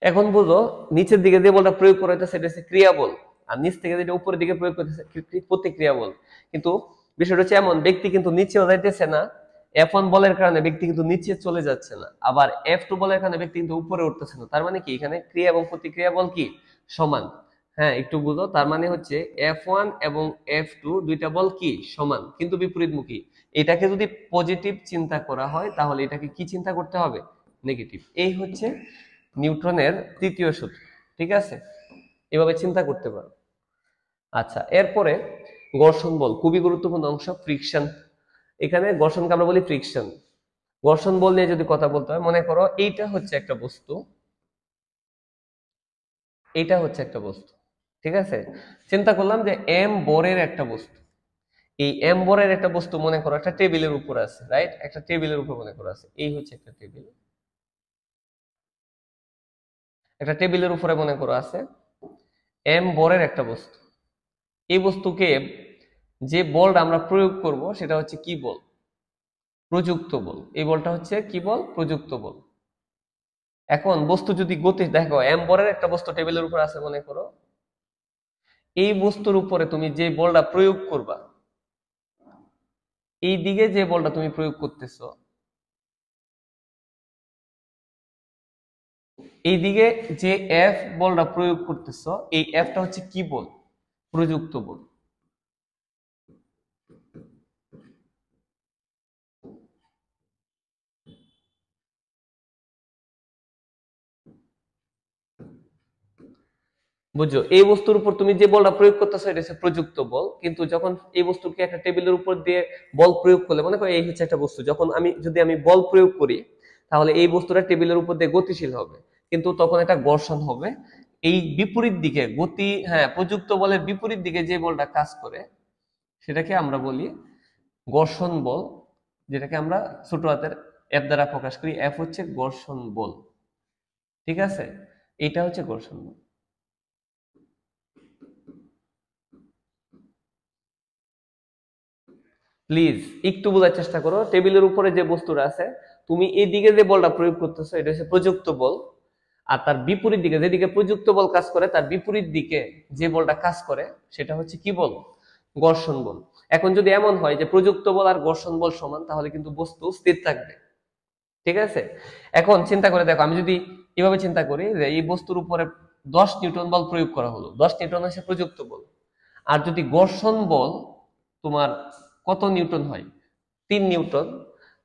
এখন বুঝো, নিচের দিকে যে বলটা প্রয়োগ করা হইতেছে সেটা হচ্ছে ক্রিয়া বল, আর নিচ থেকে যেটা উপরের দিকে প্রয়োগ করতেছে প্রতিক্রিয়া বল। কিন্তু বিষয়টা হচ্ছে এমন, ব্যক্তি কিন্তু নিচেও যাইতেছে না, F1 বলের কারণে ব্যক্তি কিন্তু নিচে চলে যাচ্ছে না, আবার F2 বলের কারণে ব্যক্তি কিন্তু উপরে উঠতেছে না। তার মানে কি, এখানে ক্রিয়া এবং প্রতিক্রিয়া বল কি সমান? হ্যাঁ একটু বুঝো, তার মানে হচ্ছে F1 এবং F2 দুইটা বল কি সমান কিন্তু বিপরীতমুখী। এটাকে যদি পজিটিভ চিন্তা করা হয়, তাহলে এটাকে কি চিন্তা করতে হবে? নেগেটিভ। এই হচ্ছে নিউটনের তৃতীয় সূত্র। ঠিক আছে, এভাবে চিন্তা করতে পারো। আচ্ছা, এরপরে ঘর্ষণ বল, খুবই গুরুত্বপূর্ণ অংশ, ফ্রিকশন। এখানে ঘর্ষণকে আমরা বলি ফ্রিকশন। ঘর্ষণ বল নিয়ে যদি কথা বলতে হয়, মনে করো এইটা হচ্ছে একটা বস্তু, এইটা হচ্ছে একটা বস্তু। ঠিক আছে, চিন্তা করলাম যে এম বরের একটা বস্তু, এই এম বরের একটা বস্তু মনে করো একটা টেবিলের উপর আছে, রাইট? একটা টেবিলের উপর মনে করো আছে, এই হচ্ছে একটা টেবিল। একটা টেবিলের উপরে মনে করো আছে এম বলের একটা বস্তু। এই বস্তুকে যে বলটা আমরা প্রয়োগ করব সেটা হচ্ছে কি বল? প্রযুক্ত বল। এই বলটা হচ্ছে কি বল? প্রযুক্ত বল। এখন বস্তু যদি গতি, দেখো এম বলের একটা বস্তু টেবিলের উপর আছে মনে করো, এই বস্তুর উপরে তুমি যে বলটা প্রয়োগ করবা, এই দিকে যে বলটা তুমি প্রয়োগ করতেছো, এই দিকে যে এফ বলটা প্রয়োগ করতেছো, এই এফটা হচ্ছে কি বল? প্রযুক্ত বল। বুঝছো? এই বস্তুর উপর তুমি যে বলটা প্রয়োগ করতেছো এটা হচ্ছে প্রযুক্ত বল। কিন্তু যখন এই বস্তুকে একটা টেবিলের উপর দিয়ে বল প্রয়োগ করলে, মনে করো এই হচ্ছে একটা বস্তু, যখন যদি আমি বল প্রয়োগ করি তাহলে এই বস্তুটা টেবিলের উপর দিয়ে গতিশীল হবে, কিন্তু তখন একটা ঘর্ষণ হবে। এই বিপরীত দিকে গতি, হ্যাঁ, প্রযুক্ত বলের বিপরীত দিকে যে বলটা কাজ করে সেটাকে আমরা বলি ঘর্ষণ বল, যেটাকে আমরা ছোট হাতের এফ দ্বারা প্রকাশ করি। এফ হচ্ছে ঘর্ষণ বল, ঠিক আছে? এটা হচ্ছে ঘর্ষণ বল। প্লিজ একটু বোঝার চেষ্টা করো। টেবিলের উপরে যে বস্তুটা আছে, তুমি এদিকে যে বলটা প্রয়োগ করতেছো এটা হচ্ছে প্রযুক্ত বল, আর তার বিপরীত দিকে, যেদিকে প্রযুক্ত বল কাজ করে তার বিপরীত দিকে যে বলটা কাজ করে সেটা হচ্ছে কি বল? ঘর্ষণ বল। এখন যদি এমন হয় যে প্রযুক্ত বল আর ঘর্ষণ বল সমান, তাহলে কিন্তু বস্তু স্থির থাকবে, ঠিক আছে? এখন চিন্তা করে দেখো, আমি যদি এভাবে চিন্তা করি যে এই বস্তুর উপরে 10 নিউটন বল প্রয়োগ করা হলো, 10 নিউটন হচ্ছে প্রযুক্ত বল, আর যদি ঘর্ষণ বল তোমার কত নিউটন হয়? 3 নিউটন।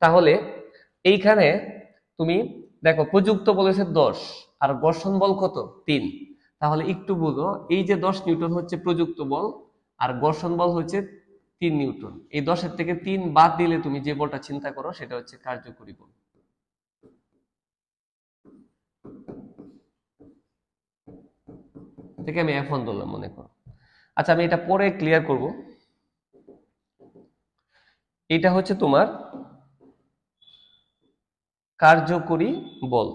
তাহলে এইখানে তুমি দেখো প্রযুক্ত বল হচ্ছে 10 আর ঘর্ষণ বল কত? 3। তাহলে একটু বুঝো, এই যে 10 নিউটন হচ্ছে প্রযুক্ত বল আর ঘর্ষণ বল হচ্ছে 3 নিউটন। এই 10-এর থেকে 3 বাদ দিলে তুমি যে বলটা চিন্তা করো সেটা হচ্ছে কার্যকরী বল। থেকে আমি F1 ধরলাম মনে করো। আচ্ছা, আমি এটা পরে ক্লিয়ার করব। এটা হচ্ছে তোমার কার্যকরী বল।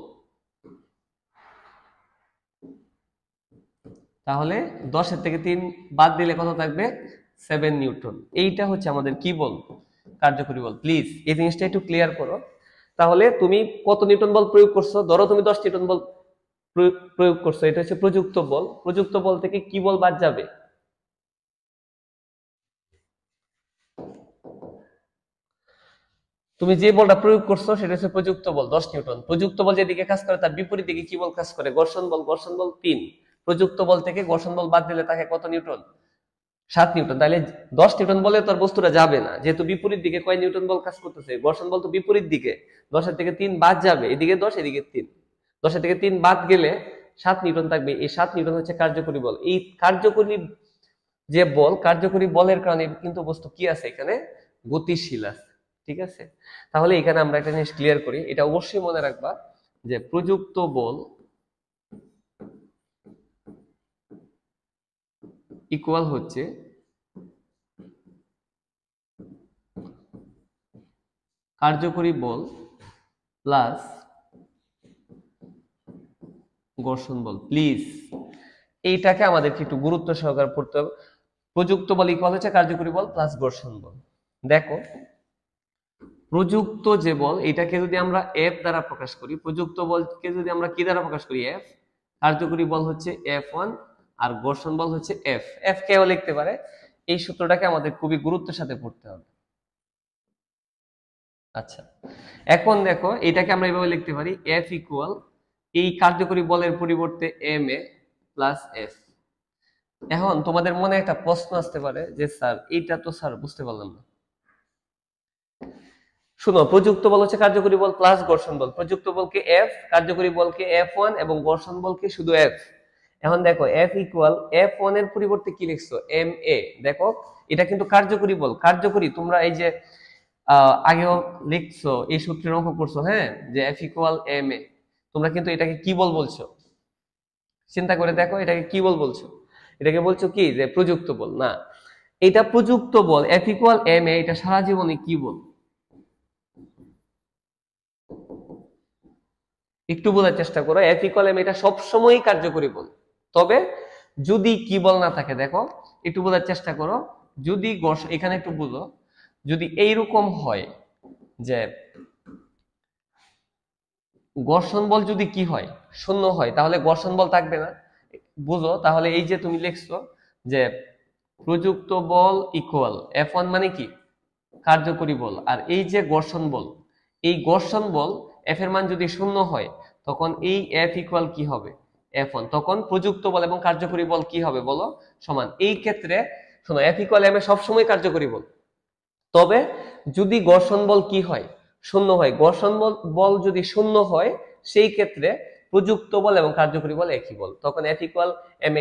তাহলে 10-এর থেকে 3 বাদ দিলে কত থাকবে? 7 নিউটন। এইটা হচ্ছে আমাদের কি বল? কার্যকরী বল। প্লিজ এই জিনিসটা একটু ক্লিয়ার করো। তাহলে তুমি কত নিউটন বল প্রয়োগ করছো? ধরো তুমি 10 নিউটন বল প্রয়োগ করছো, এটা হচ্ছে প্রযুক্ত বল। প্রযুক্ত বল থেকে কি বল বাদ যাবে? তুমি যে বলটা প্রয়োগ করছো সেটা হচ্ছে প্রযুক্ত বল 10 নিউটন। প্রযুক্ত বল যেদিকে কাজ করে তার বিপরীত দিকে কি বল কাজ করে? ঘর্ষণ বল। ঘর্ষণ বল 3। প্রযুক্ত বল থেকে ঘর্ষণ বল বাদ দিলে তাকে কত নিউটন? 7 নিউটন। তাহলে 10 নিউটন বলে তোর বস্তুটা যাবে না, যেহেতু বিপরীত দিকে কয় নিউটন বল কাজ করতেছে? ঘর্ষণ বল তো বিপরীত দিকে, 10-এর থেকে 3 বাদ যাবে, এদিকে 10 এদিকে 3। 10-এর থেকে 3 বাদ গেলে 7 নিউটন থাকবে। এই 7 নিউটন হচ্ছে কার্যকরী বল। এই কার্যকরী যে বল, কার্যকরী বলের কারণে কিন্তু বস্তু কি আছে? এখানে গতিশীল আছে, ঠিক আছে? তাহলে এখানে আমরা একটা জিনিস ক্লিয়ার করি, এটা অবশ্যই মনে রাখবা যে প্রযুক্ত বল ইকুয়াল হচ্ছে কার্যকরী বল প্লাস ঘর্ষণ বল। প্লিজ এইটাকে আমাদেরকে একটু গুরুত্ব সহকারে পড়তে হবে। প্রযুক্ত বল ইকুয়াল হচ্ছে কার্যকরী বল প্লাস ঘর্ষণ বল। দেখো প্রযুক্ত যে বল, এটাকে যদি আমরা এফ দ্বারা প্রকাশ করি, প্রযুক্ত বলকে যদি আমরা কি দ্বারা প্রকাশ করি? এফ। কার্যকরী বল হচ্ছে F1 আর ঘর্ষণ বল হচ্ছে এফ। এফ কেও লিখতে পারে। এই সূত্রটাকে আমাদের খুবই গুরুত্বের সাথে পড়তে হবে। আচ্ছা, এখন দেখো এটাকে আমরা এইভাবে লিখতে পারি, এফ ইকুয়াল এই কার্যকরী বলের পরিবর্তে এম এ প্লাস এফ। এখন তোমাদের মনে একটা প্রশ্ন আসতে পারে যে স্যার এইটা তো স্যার বুঝতে পারলাম না। শুনো, প্রযুক্ত বল হচ্ছে কার্যকরী বল প্লাস ঘর্ষণ বল। প্রযুক্ত বলকে এফ, কার্যকরী বলকে F1 এবং ঘর্ষণ বলকে শুধু এফ। এখন দেখো এফ ইকুয়াল F1 এর পরিবর্তে কি লিখছো? M A. দেখো এটা কিন্তু কার্যকরী বল। কার্যকরী তোমরা এই যে আগেও লিখছো, এই সূত্রের অঙ্ক করছো, হ্যাঁ, যে এফ ইকুয়াল এম এ। তোমরা কিন্তু এটাকে কি বল বলছো? চিন্তা করে দেখো এটাকে কি বল বলছো? এটাকে বলছো কি যে প্রযুক্ত বল? না, এটা প্রযুক্ত বল এফ ইকুয়াল এম এ, এটা সারা জীবনে কি বল? একটু বোঝার চেষ্টা করো, এফ ইকুয়াল এম এটা সবসময়ই কার্যকরী বল। তবে যদি কি বল না থাকে, দেখো একটু বোঝার চেষ্টা করো, যদি এখানে একটু বুঝো, যদি এইরকম হয় যে ঘর্ষণ বল যদি কি হয়, শূন্য হয়, তাহলে ঘর্ষণ বল থাকবে না। বুঝো তাহলে, এই যে তুমি লিখছো যে প্রযুক্ত বল ইকুয়াল F1 মানে কি কার্যকরী বল, আর এই যে ঘর্ষণ বল, এই ঘর্ষণ বল F এর মান যদি শূন্য হয়, তখন এই F ইকুয়াল কি হবে F1, তখন প্রযুক্ত বল এবং কার্যকরী বল কি হবে বলো সমান। এই ক্ষেত্রে শোনো, F ইকুয়াল M এ সবসময় কার্যকরী বল। তবে যদি ঘর্ষণ বল কি হয় শূন্য হয়, ঘর্ষণ বল যদি শূন্য হয়, সেই ক্ষেত্রে প্রযুক্ত বল এবং কার্যকরী বল একই বল, তখন F ইকুয়াল M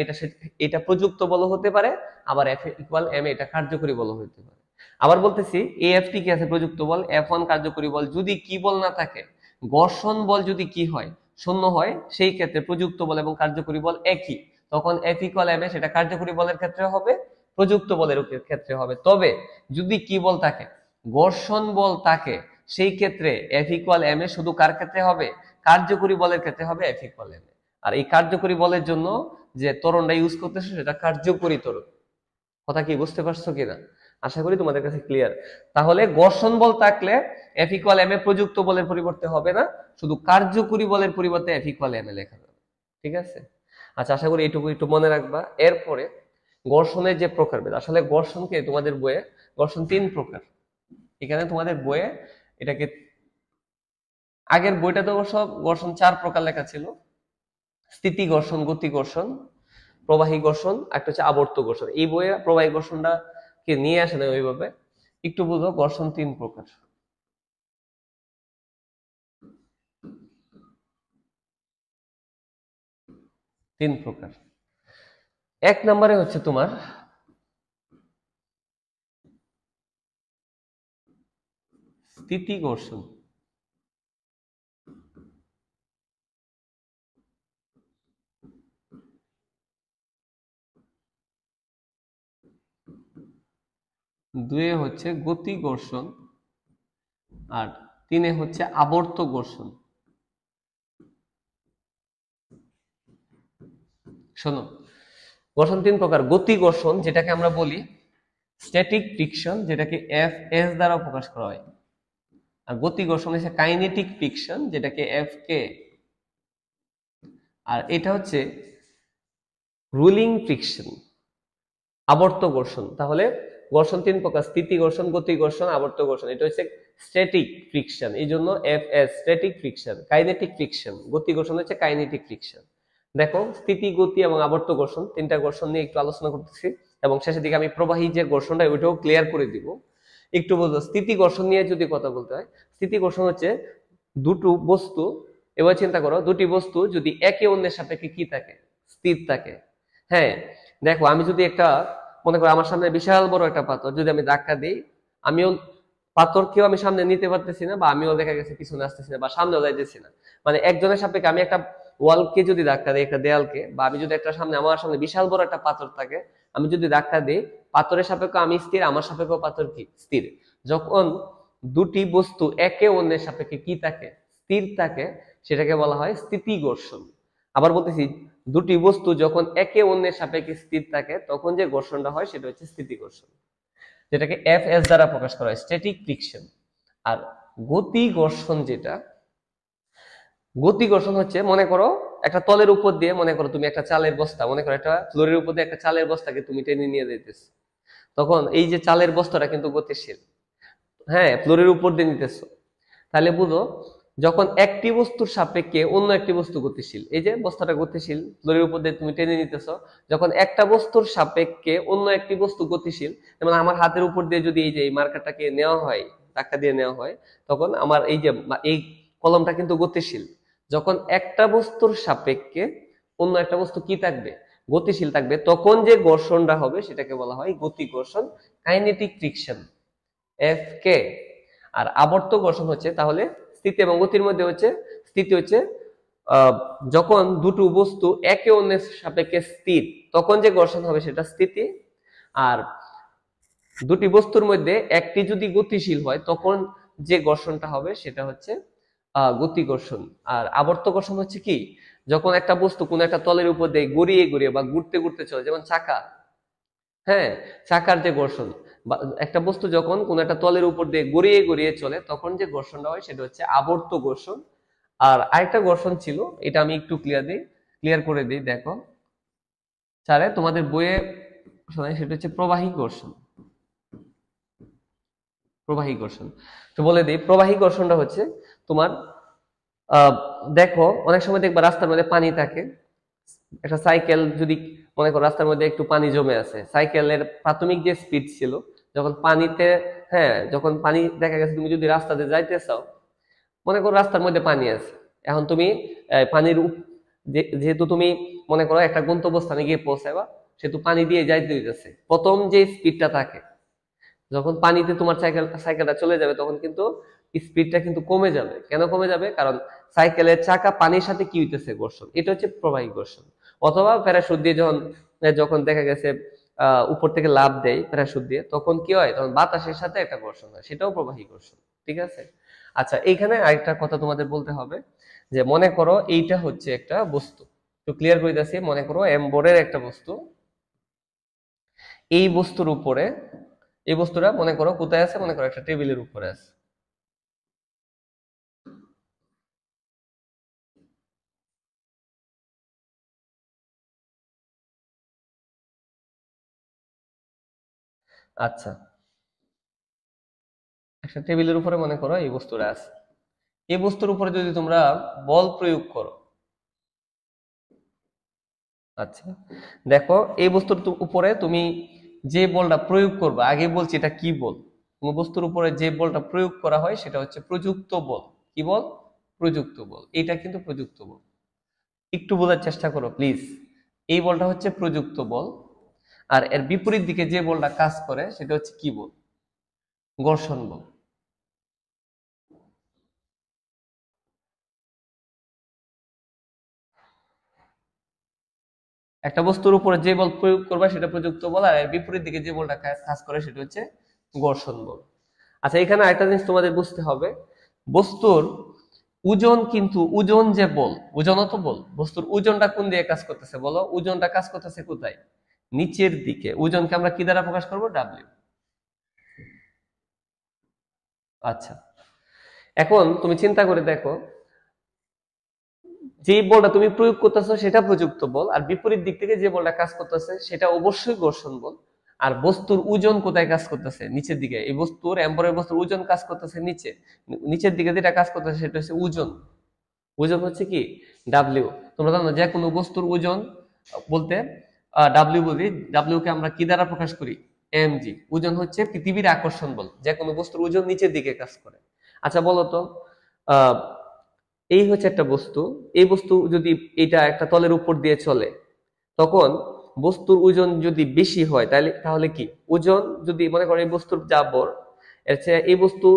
এটা প্রযুক্ত বল হতে পারে, আবার F ইকুয়াল M এটা কার্যকরী বল হতে পারে। আবার বলতেছি, AFT কি আছে প্রযুক্ত বল, F1 কার্যকরী বল। যদি কি বল না থাকে, ঘর্ষণ বল যদি কি হয় শূন্য হয়, সেই ক্ষেত্রে প্রযুক্ত বল এবং কার্যকরী বল একই, তখন F ইকুয়াল M সেটা কার্যকরী বলের ক্ষেত্রে হবে, প্রযুক্ত বলের ক্ষেত্রে হবে। তবে যদি কি বল থাকে, ঘর্ষণ বল থাকে, সেই ক্ষেত্রে F ইকুয়াল M শুধু কার ক্ষেত্রে হবে, কার্যকরী বলের ক্ষেত্রে হবে F ইকুয়াল M। আর এই কার্যকরী বলের জন্য যে ত্বরণটা ইউজ করতেছে সেটা কার্যকরী ত্বরণ। কথা কি বুঝতে পারছো কিনা? আশা করি তোমাদের কাছে ক্লিয়ার। তাহলে ঘর্ষণ বল থাকলে F ইকুয়াল M প্রযুক্ত বলের পরিবর্তে হবে না, শুধু কার্যকরী বলের পরিবর্তে F ইকুয়াল M লেখা যাবে। ঠিক আছে? আচ্ছা, আশা করি এইটুকু একটু মনে রাখবা। এরপরে ঘর্ষণের যে প্রকারভেদ, আসলে ঘর্ষণকে তোমাদের বইয়ে ঘর্ষণ 3 প্রকার। এখানে তোমাদের বইয়ে এটাকে, আগের বইটাতে অবশ্য ঘর্ষণ 4 প্রকার লেখা ছিল, স্থিতি ঘর্ষণ, গতি ঘর্ষণ, প্রবাহী ঘর্ষণ, একটা হচ্ছে আবর্ত ঘর্ষণ। এই বইয়ে প্রবাহী ঘর্ষণটা কে নিয়ে আসে না ওইভাবে। একটু বুঝো, ঘর্ষণ 3 প্রকার। এক নম্বরে হচ্ছে তোমার স্থিতি ঘর্ষণ। দুয়ে হচ্ছে গতি ঘর্ষণ, আর 3 হচ্ছে আবর্ত ঘর্ষণ। শোনো, ঘর্ষণ 3 প্রকার। গতি ঘর্ষণ যেটাকে আমরা বলি স্ট্যাটিক ফ্রিকশন, যেটাকে Fs দ্বারা প্রকাশ করা হয়। আর গতি ঘর্ষণ হচ্ছে কাইনেটিক ফ্রিকশন, যেটাকে Fk। আর এটা হচ্ছে রুলিং ফ্রিকশন, আবর্ত ঘর্ষণ। তাহলে ঘর্ষণ 3 প্রকার, স্থিতি ঘর্ষণ, গতি ঘর্ষণ, আবর্ত ঘর্ষণ। এটা হচ্ছে স্ট্যাটিক ফ্রিকশন, এই জন্য Fs static friction. Kinetic friction, গতি ঘর্ষণ হচ্ছে কাইনেটিক ফ্রিকশন। দেখো, স্থিতি, গতি এবং আবর্ত ঘর্ষণ, 3টা ঘর্ষণ নিয়ে একটু আলোচনা করতেছি, এবং শেষের দিকে আমি প্রবাহী যে ঘর্ষণটা ওইটাও ক্লিয়ার করে দিব। একটু বলবো, স্থিতি ঘর্ষণ নিয়ে যদি কথা বলতে হয়, স্থিতি ঘর্ষণ হচ্ছে দুটো বস্তু, এবার চিন্তা করো, দুটি বস্তু যদি একে অন্যের সাপেক্ষে কি থাকে, স্থির থাকে। হ্যাঁ, দেখো, আমি যদি একটা, মনে করো আমার সামনে বিশাল বড় একটা পাথর, যদি আমি ধাক্কা দিই, আমিও পাথরকেও আমি সামনে নিতে পারতেছি না, বা আমিও দেখা গেছে পিছনে আসতেছি না, বা সামনেও যাইতেছি না। মানে একজনের সাপেক্ষে আমি একটা ওয়ালকে যদি ধাক্কা দিই, একটা দেয়ালকে, বা আমি যদি একটা সামনে, আমার সামনে বিশাল বড় একটা পাথর থাকে, আমি যদি ধাক্কা দিই, পাথরের সাপেক্ষে আমি স্থির, আমার সাপেক্ষে পাথর কি স্থির। যখন দুটি বস্তু একে অন্যের সাপেক্ষে কি থাকে, স্থির থাকে, সেটাকে বলা হয় স্থিতি ঘর্ষণ। আবার বলতেছি, দুটি বস্তু যখন একে অন্যের সাপেক্ষে স্থির থাকে, তখন যে ঘর্ষণটা হয় সেটা হচ্ছে স্থিতি ঘর্ষণ, যেটাকে Fs দ্বারা প্রকাশ করা হয়, স্ট্যাটিক ফ্রিকশন। আর গতি ঘর্ষণ যেটা, গতি ঘর্ষণ হচ্ছে, মনে করো একটা তলের উপর দিয়ে, মনে করো তুমি একটা চালের বস্তা, মনে করো একটা ফ্লোরের উপর দিয়ে একটা চালের বস্তাকে তুমি টেনে নিয়ে যাইতেছো, তখন এই যে চালের বস্তাটা কিন্তু গতিশীল, হ্যাঁ, ফ্লোরের উপর দিয়ে নিতেছো। তাহলে বুঝো, যখন একটি বস্তুর সাপেক্ষে অন্য একটি বস্তু গতিশীল, এই যে বস্তাটা গতিশীল, ফ্লোরের উপর দিয়ে তুমি টেনে নিতেছো, যখন একটা বস্তুর সাপেক্ষে অন্য একটি বস্তু গতিশীল, যেমন আমার হাতের উপর দিয়ে যদি এই যে এই মার্কারটাকে নেওয়া হয়, ধাক্কা দিয়ে নেওয়া হয়, তখন আমার এই যে এই কলমটা কিন্তু গতিশীল। যখন একটা বস্তুর সাপেক্ষে অন্য একটা বস্তু কি থাকবে, গতিশীল থাকবে, তখন যে ঘর্ষণটা হবে সেটাকে বলা হয় গতি ঘর্ষণ, কাইনেটিক ফ্রিকশন, Fk। আর আবর্ত ঘর্ষণ হচ্ছে, তাহলে স্থিতি এবং গতির মধ্যে হচ্ছে, স্থিতি হচ্ছে যখন দুটো বস্তু একে অন্যের সাপেক্ষে স্থির, তখন যে ঘর্ষণ হবে সেটা স্থিতি। আর দুটি বস্তুর মধ্যে একটি যদি গতিশীল হয়, তখন যে ঘর্ষণটা হবে সেটা হচ্ছে গতিকর্ষণ। আর আবর্তকর্ষণ হচ্ছে কি, যখন একটা বস্তু কোন একটা তলের উপর দিয়ে গড়িয়ে গড়িয়ে বা ঘুরতে ঘুরতে চলে, যেমন চাকা। হ্যাঁ, চাকার যে ঘর্ষণ, বা একটা বস্তু যখন কোন একটা তলের উপর দিয়ে গড়িয়ে গড়িয়ে চলে তখন যে ঘর্ষণটা হয় সেটা হচ্ছে আবর্ত ঘর্ষণ। আর আরেকটা ঘর্ষণ ছিল, এটা আমি একটু ক্লিয়ার করে দিই। দেখো স্যারে তোমাদের বইয়ে শোনায়, সেটা হচ্ছে প্রবাহী ঘর্ষণ। প্রবাহী ঘর্ষণ তো বলে দিই, প্রবাহী ঘর্ষণটা হচ্ছে তোমার আহ দেখো অনেক সময় দেখবা রাস্তার মধ্যে পানি থাকে, একটা সাইকেল যদি মনে করো রাস্তার মধ্যে একটু পানি জমে আছে, সাইকেলের প্রাথমিক যে স্পিড ছিল যখন পানিতে, হ্যাঁ যখন পানি দেখা গেছে তুমি যদি রাস্তাতে যাইতে চাও, মনে করো রাস্তার মধ্যে পানি আছে, এখন তুমি পানির যেহেতু তুমি মনে করো একটা গন্তব্যস্থানে গিয়ে পৌঁছাবা, সেহেতু পানি দিয়ে যাইতে হইতেছে, প্রথম যে স্পিডটা থাকে, যখন পানিতে তোমার সাইকেলটা চলে যাবে তখন কিন্তু স্পিডটা কিন্তু কমে যাবে। কেন কমে যাবে? কারণ সাইকেলের চাকা পানির সাথে কি হইতেছে, ঘর্ষণ। এটা হচ্ছে প্রবাহী ঘর্ষণ। অথবা প্যারাশুট দিয়ে যখন যখন দেখা গেছে উপর থেকে লাফ দেয় প্যারাশুট দিয়ে, তখন কি হয়, তখন বাতাসের সাথে একটা ঘর্ষণ হয়, সেটাও প্রবাহী ঘর্ষণ। ঠিক আছে। আচ্ছা, এইখানে আরেকটা কথা তোমাদের বলতে হবে, যে মনে করো এইটা হচ্ছে একটা বস্তু, তো ক্লিয়ার করে দিচ্ছি। মনে করো এমবোর্ডের একটা বস্তু, এই বস্তুর উপরে, এই বস্তুটা মনে করো কোথায় আছে, মনে করো একটা টেবিলের উপরে আছে। আচ্ছা, একটা টেবিলের উপরে মনে করো এই বস্তুটা আছে, এই বস্তুর উপরে যদি তোমরা বল প্রয়োগ করো, আচ্ছা দেখো এই বস্তুর উপরে তুমি যে বলটা প্রয়োগ করবে, আগে বলছি এটা কি বল, কোন বস্তুর উপরে যে বলটা প্রয়োগ করা হয় সেটা হচ্ছে প্রযুক্ত বল। কি বল? প্রযুক্ত বল। এটা কিন্তু প্রযুক্ত বল, একটু বোঝার চেষ্টা করো প্লিজ। এই বলটা হচ্ছে প্রযুক্ত বল, আর এর বিপরীত দিকে যে বলটা কাজ করে সেটা হচ্ছে কি বল? ঘর্ষণ বল। একটা বস্তুর উপরে যে বল প্রয়োগ করবে সেটা প্রযুক্ত বল, আর এর বিপরীত দিকে যে বলটা কাজ করে সেটা হচ্ছে ঘর্ষণ বল। আচ্ছা, এখানে আরেকটা জিনিস তোমাদের বুঝতে হবে, বস্তুর ওজন, কিন্তু ওজন যে বল, ওজনও তো বল, বস্তুর ওজনটা কোন দিকে কাজ করতেছে বলো? ওজনটা কাজ করতেছে কোথায়? নিচের দিকে। ওজনকে আমরা কি দ্বারা প্রকাশ করবো? ডাব্লিউ। আচ্ছা, এখন তুমি চিন্তা করে দেখো, যে বলটা তুমি প্রয়োগ করতেছো সেটা প্রযুক্ত বল, আর বিপরীত দিক থেকে যে বলটা কাজ করতেছে সেটা অবশ্যই ঘর্ষণ বল। আর বস্তুর ওজন কোথায় কাজ করতেছে? নিচের দিকে। এই বস্তুর এম্বরের বস্তুর ওজন কাজ করতেছে নিচে, নিচের দিকে যেটা কাজ করতেছে সেটা হচ্ছে ওজন। ওজন হচ্ছে কি? ডাব্লিউ। তোমরা জানো যে কোনো বস্তুর ওজন বলতে ডাব্লিউ বলি, ডাব্লিউ কে আমরা কি দ্বারা প্রকাশ করি? এমজি। ওজন হচ্ছে পৃথিবীর আকর্ষণ বল, যে কোনো বস্তুর ওজন নিচের দিকে কাজ করে। আচ্ছা বলো তো, আহ এই হচ্ছে একটা বস্তু, এই বস্তু যদি এটা একটা তলের উপর দিয়ে চলে, তখন বস্তুর ওজন যদি বেশি হয় তাহলে তাহলে কি ওজন, যদি মনে করো এই বস্তুর যা ভর, এর চেয়ে এই বস্তু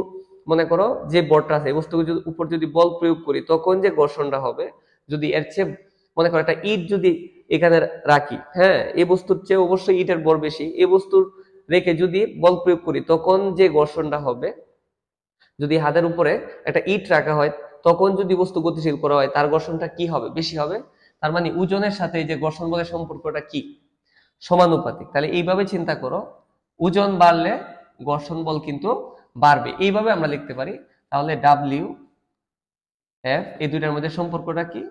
মনে করো যে ভরটা আছে এই বস্তুর উপর যদি বল প্রয়োগ করি তখন যে ঘর্ষণটা হবে, যদি এর চেয়ে মনে করো একটা ইট যদি এখানে রাখি, হ্যাঁ এই বস্তুর চেয়ে অবশ্যই ইটের ভর বেশি, এই বস্তুর রেখে যদি বল প্রয়োগ করি তখন যে ঘর্ষণটা হবে, যদি হাতের উপরে একটা ইট রাখা হয় তখন যদি বস্তু গতিশীল করা হয় তার ঘর্ষণটা কি হবে? বেশি হবে। তার মানে ওজনের সাথে এই যে ঘর্ষণ বলের সম্পর্কটা কি? সমানুপাতিক। তাহলে এইভাবে চিন্তা করো, ওজন বাড়লে ঘর্ষণ বল কিন্তু বাড়বে, এইভাবে আমরা লিখতে পারি। তাহলে ডাব্লিউ এফ এই দুইটার মধ্যে সম্পর্কটা কি?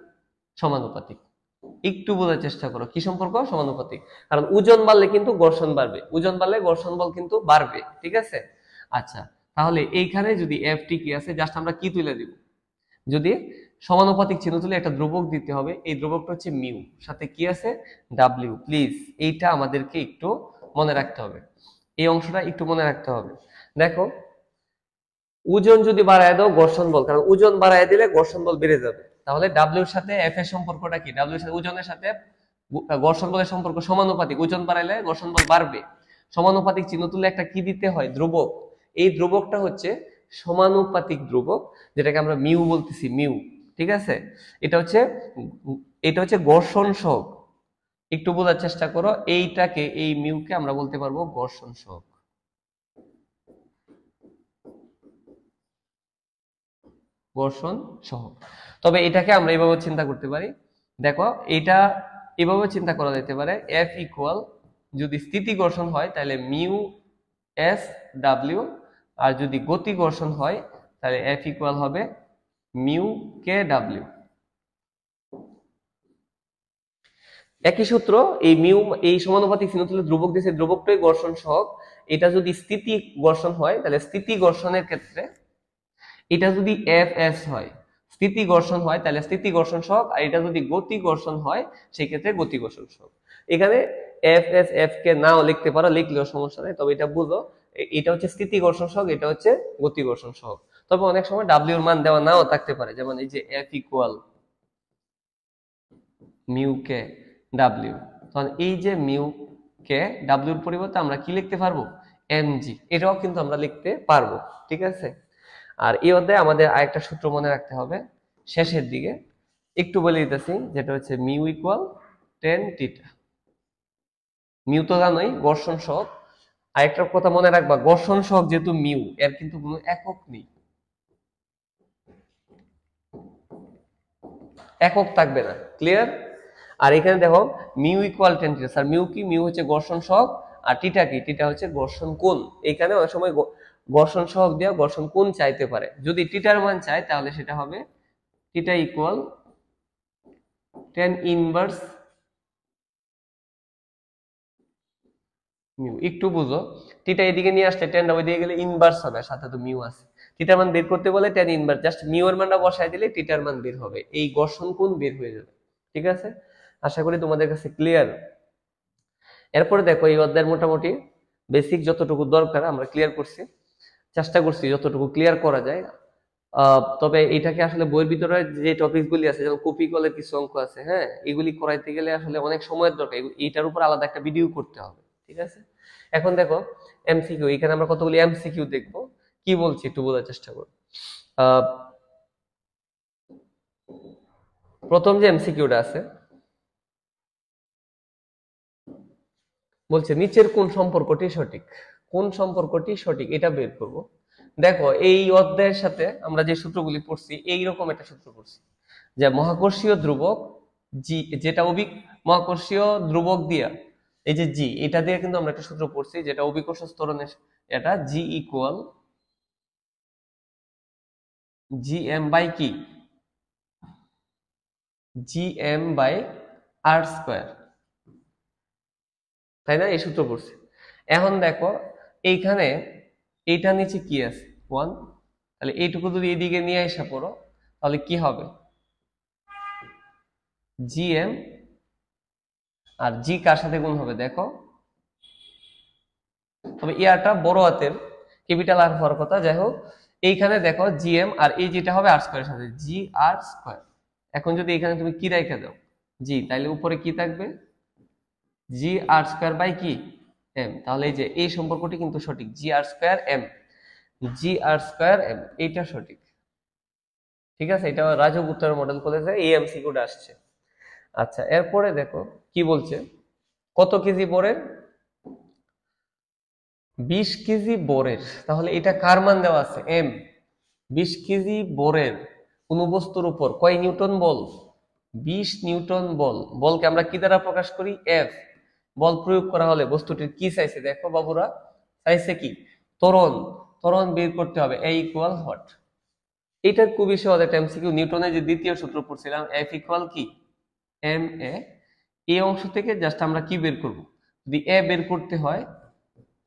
সমানুপাতিক। একটু বোঝার চেষ্টা করো, কি সম্পর্ক? সমানুপাতিক। কারণ ওজন বাড়লে কিন্তু ঘর্ষণ বাড়বে, ওজন বাড়লে ঘর্ষণ বল কিন্তু বাড়বে। ঠিক আছে। আচ্ছা, তাহলে এইখানে যদি এফ টি কি আছে, জাস্ট আমরা কি তুলে দিব? যদি সমানুপাতিক চিহ্ন তুলে একটা ধ্রুবক দিতে হবে, এই ধ্রুবকটা হচ্ছে মিউ, সাথে কি আছে? ডাব্লিউ। প্লিজ এইটা আমাদেরকে একটু মনে রাখতে হবে, এই অংশটা একটু মনে রাখতে হবে। দেখো, ওজন যদি বাড়ায় দাও ঘর্ষণ বল, কারণ ওজন বাড়ায় দিলে ঘর্ষণ বল বেড়ে যাবে, তাহলে ডাব্লিউর সাথে এফ এর সম্পর্কটা কি? ডাব্লিউর সাথে ওজনের সাথে ঘর্ষণ বলের সম্পর্ক সমানুপাতিক, ওজন বাড়াইলে ঘর্ষণ বল বাড়বে। সমানুপাতিক চিহ্ন তুলে একটা কি দিতে হয়? ধ্রুবক। এই ধ্রুবকটা হচ্ছে সমানুপাতিক ধ্রুবক, যেটাকে আমরা মিউ বলতেছি, মিউ। ঠিক আছে। এটা হচ্ছে এটা হচ্ছে ঘর্ষণ সহগ। একটু বোঝার চেষ্টা করো, এইটাকে, এই মিউকে আমরা বলতে পারবো ঘর্ষণ সহগ। ঘর্ষণ সহ। তবে এটাকে আমরা এইভাবে চিন্তা করতে পারি, দেখো এটা এভাবে চিন্তা করা যেতে পারে, এফ ইকুয়াল যদি স্থিতি ঘর্ষণ হয় তাহলে মিউ এস ডাব্লিউ, আর যদি গতি ঘর্ষণ হয় তাহলে এফ ইকুয়াল হবে মিউ কে ডাব্লিউ। একই সূত্র, এই মিউ এই সমানুপাতিক চিহ্ন ধ্রুবক দিয়েছে, ধ্রুবকটাই ঘর্ষণ সহগ। এটা যদি স্থিতি ঘর্ষণ হয় তাহলে স্থিতি ঘর্ষণের ক্ষেত্রে, এটা যদি এফ এস হয় স্থিতি ঘর্ষণ হয় তাহলে স্থিতি ঘর্ষণ সহগ, আর এটা যদি গতি ঘর্ষণ হয় সেই ক্ষেত্রে গতি ঘর্ষণ সহগ। এখানে এফ এস এফ কে নাও লিখতে পারো, লিখলেও সমস্যা নেই, তবে এটা বুঝো এটা হচ্ছে স্থিতি ঘর্ষণ সহগ, এটা হচ্ছে গতি ঘর্ষণ সহগ। তবে অনেক সময় ডাব্লিউ এর মান দেওয়া নাও থাকতে পারে, যেমন এই যে F equal mu K W, তখন এই যে মিউ কে ডাব্লিউর পরিবর্তে আমরা কি লিখতে পারবো, এমজি, এটাও কিন্তু আমরা লিখতে পারবো। ঠিক আছে, আর এই অধ্যায়ে আমাদের আরেকটা সূত্র মনে রাখতে হবে শেষের দিকে, একটু বলে দিতেছি, যেটা হচ্ছে মিউ ইকুয়াল টেন টিটা। মিউ তো জানোই ঘর্ষণ সহগ, আরেকটা কথা মনে রাখবা, ঘর্ষণ সহগ যেহেতু মিউ, এর কিন্তু কোনো একক নেই, একক থাকবে না, ক্লিয়ার? আর এখানে দেখো mu equal tan theta, sir mu কি? মিউ হচ্ছে ঘর্ষণ সহগ, আর টিটা কি? টিটা হচ্ছে ঘর্ষণ কোণ। এখানে অনেক সময় ঘর্ষণ সহগ দিয়ে ঘর্ষণ কোণ চাইতে পারে, যদি টিটার মান চায় তাহলে সেটা হবে টিটা ইকুয়াল টেন ইনভার্স মিউ। একটু বুঝো, টিটা এদিকে নিয়ে আসলে টেনটা ওইদিকে গেলে ইনভার্স হবে, সাথে তো মিউ আছে। টিটার মান বের করতে বলে টেন ইনভার্স, জাস্ট মিউ এর মানটা বসায় দিলে টিটার মান বের হবে, এই ঘর্ষণ কোণ বের হয়ে যাবে। ঠিক আছে, আশা করি তোমাদের কাছে ক্লিয়ার। এরপরে দেখো এই অধ্যায়ের মোটামুটি বেসিক যতটুকু দরকার আমরা ক্লিয়ার করছি, চেষ্টা করছি যতটুকু ক্লিয়ার করা যায়। তবে এটাকে আসলে বইয়ের ভিতরে যে টপিকগুলি আছে, যেমন কপি কলের কিছু অঙ্ক আছে, হ্যাঁ, এগুলি করাইতে গেলে আসলে অনেক সময়ের দরকার, এইটার উপর আলাদা একটা ভিডিও করতে হবে। ঠিক আছে, এখন দেখো এমসিকিউ, এখানে আমরা কতগুলি এমসিকিউ দেখবো, কি বলছি একটু বোঝার চেষ্টা করো। প্রথম যে এমসিকিউটা আছে বলছে নিচের কোন সম্পর্কটি সঠিক, কোন সম্পর্কটি সঠিক এটা বের করব। দেখো এই অধ্যায়ের সাথে আমরা যে সূত্রগুলি পড়ছি এইরকম একটা সূত্র পড়ছি, যে মহাকর্ষীয় ধ্রুবক জি, যেটা মহাকর্ষীয় ধ্রুবক দিয়া এই যে জি, এটা দিয়ে কিন্তু আমরা একটা সূত্র পড়ছি, যেটা অভিকর্ষ ত্বরণের, এটা G equal G M by কি, G M by R square, তাই না? এই সূত্র পড়ছি। এখন দেখো এইখানে এইটার নিচে কি আছে, ওয়ান, তাহলে এইটুকু যদি এদিকে নিয়ে আসা পড়ো তাহলে কি হবে, জি এম, আর জি কার সাথে গুণ হবে দেখো, তবে ইয়ারটা বড় হাতের ক্যাপিটাল আর হওয়ার কথা, যাই হোক এইখানে দেখো জি এম, আর এই যেটা হবে আর স্কোয়ারের সাথে, জি আর স্কোয়ার। এখন যদি এখানে তুমি কি রেখে দাও জি, তাহলে উপরে কি থাকবে, জি আর স্কোয়ার বাই কি এম, তাহলে এই যে এই সম্পর্কটি কিন্তু সঠিক, জি আর স্কোয়ার এম, জি আর স্কোয়ার এম, এইটা সঠিক। ঠিক আছে, এটা রাজগুপ্তের মডেল কলেজে এই এমসিকিউটা আসছে। আচ্ছা, এরপরে দেখো কি বলছে, কত কেজি বরের, 20 কেজি বরের, তাহলে এটা কার মান দেওয়া আছে, এম। 20 কেজি বরের কোন বস্তুর উপর কয় নিউটন বল, 20 নিউটন বল। বলকে আমরা কি দ্বারা প্রকাশ করি, এফ। বল প্রয়োগ করা হলে বস্তুটির কি চাইছে দেখো বাবুরা, চাইছে কি, ত্বরণ। ত্বরণ বের করতে হবে, এ ইকুয়াল হোয়াট। এটা খুবই সহজ একটা এমসিকিউ, নিউটনের যে দ্বিতীয় সূত্র পড়ছিলাম, এফ ইকুয়াল কি এম এ। এই অংশ থেকে জাস্ট আমরা কি বের করব, যদি এ বের করতে হয়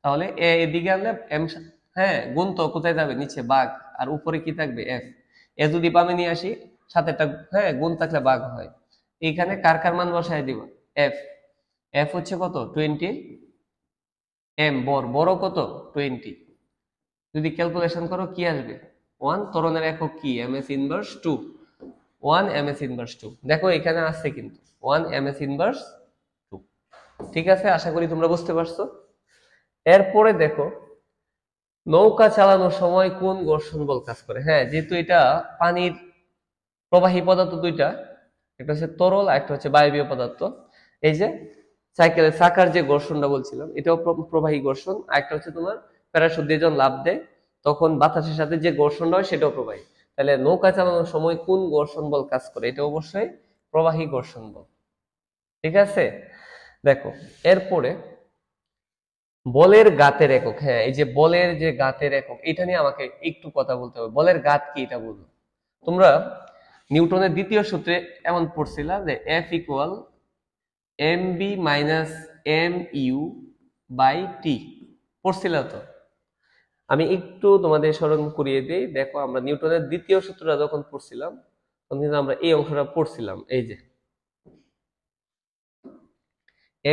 তাহলে এ এদিকে আনলে এম, হ্যাঁ গুণ তো কোথায় যাবে, নিচে ভাগ, আর উপরে কি থাকবে এফ। এ যদি বামে নিয়ে আসি সাথে একটা হ্যাঁ গুণ থাকলে ভাগ হয়, এইখানে কার কার মান বসায় দিব, এফ। এফ হচ্ছে কত 20, এম বর, বড় কত 20, যদি ক্যালকুলেশন করো কি আসবে 1, ত্বরণের একক কি, M S inverse 2, 1 M S inverse 2। দেখো এখানে আসছে কিন্তু 1 এম এস ইনভার্স 2। ঠিক আছে, আশা করি তোমরা বুঝতে পারছো। এরপরে দেখো নৌকা চালানোর সময় কোন ঘর্ষণ বল কাজ করে, হ্যাঁ যেহেতু এটা পানির প্রবাহী পদার্থ দুইটা, একটা হচ্ছে তরল আর একটা হচ্ছে বায়বীয় পদার্থ। এই যে সাইকেলের চাকার যে ঘর্ষণটা বলছিলাম এটাও প্রবাহী ঘর্ষণ, আর একটা হচ্ছে তোমার প্যারাশুট দিয়ে যখন লাফ দেয় তখন বাতাসের সাথে যে ঘর্ষণটা হয় সেটাও প্রবাহী। তাহলে নৌকা চালানোর সময় কোন ঘর্ষণ বল কাজ করে? এটা অবশ্যই প্রবাহী ঘর্ষণ বল। ঠিক আছে, দেখো এরপরে বলের গাতের একক। হ্যাঁ, এই যে বলের যে গাতের একক, এটা নিয়ে আমাকে একটু কথা বলতে হবে। বলের গাত কি এটা বলবো। তোমরা নিউটনের দ্বিতীয় সূত্রে এমন পড়ছিলা যে F equal mb minus M U by T, পড়ছিলা তো? আমি একটু তোমাদের স্মরণ করিয়ে দিই। দেখো আমরা নিউটনের দ্বিতীয় সূত্রটা যখন পড়ছিলাম তখন কিন্তু আমরা এই অংশটা পড়ছিলাম, এই যে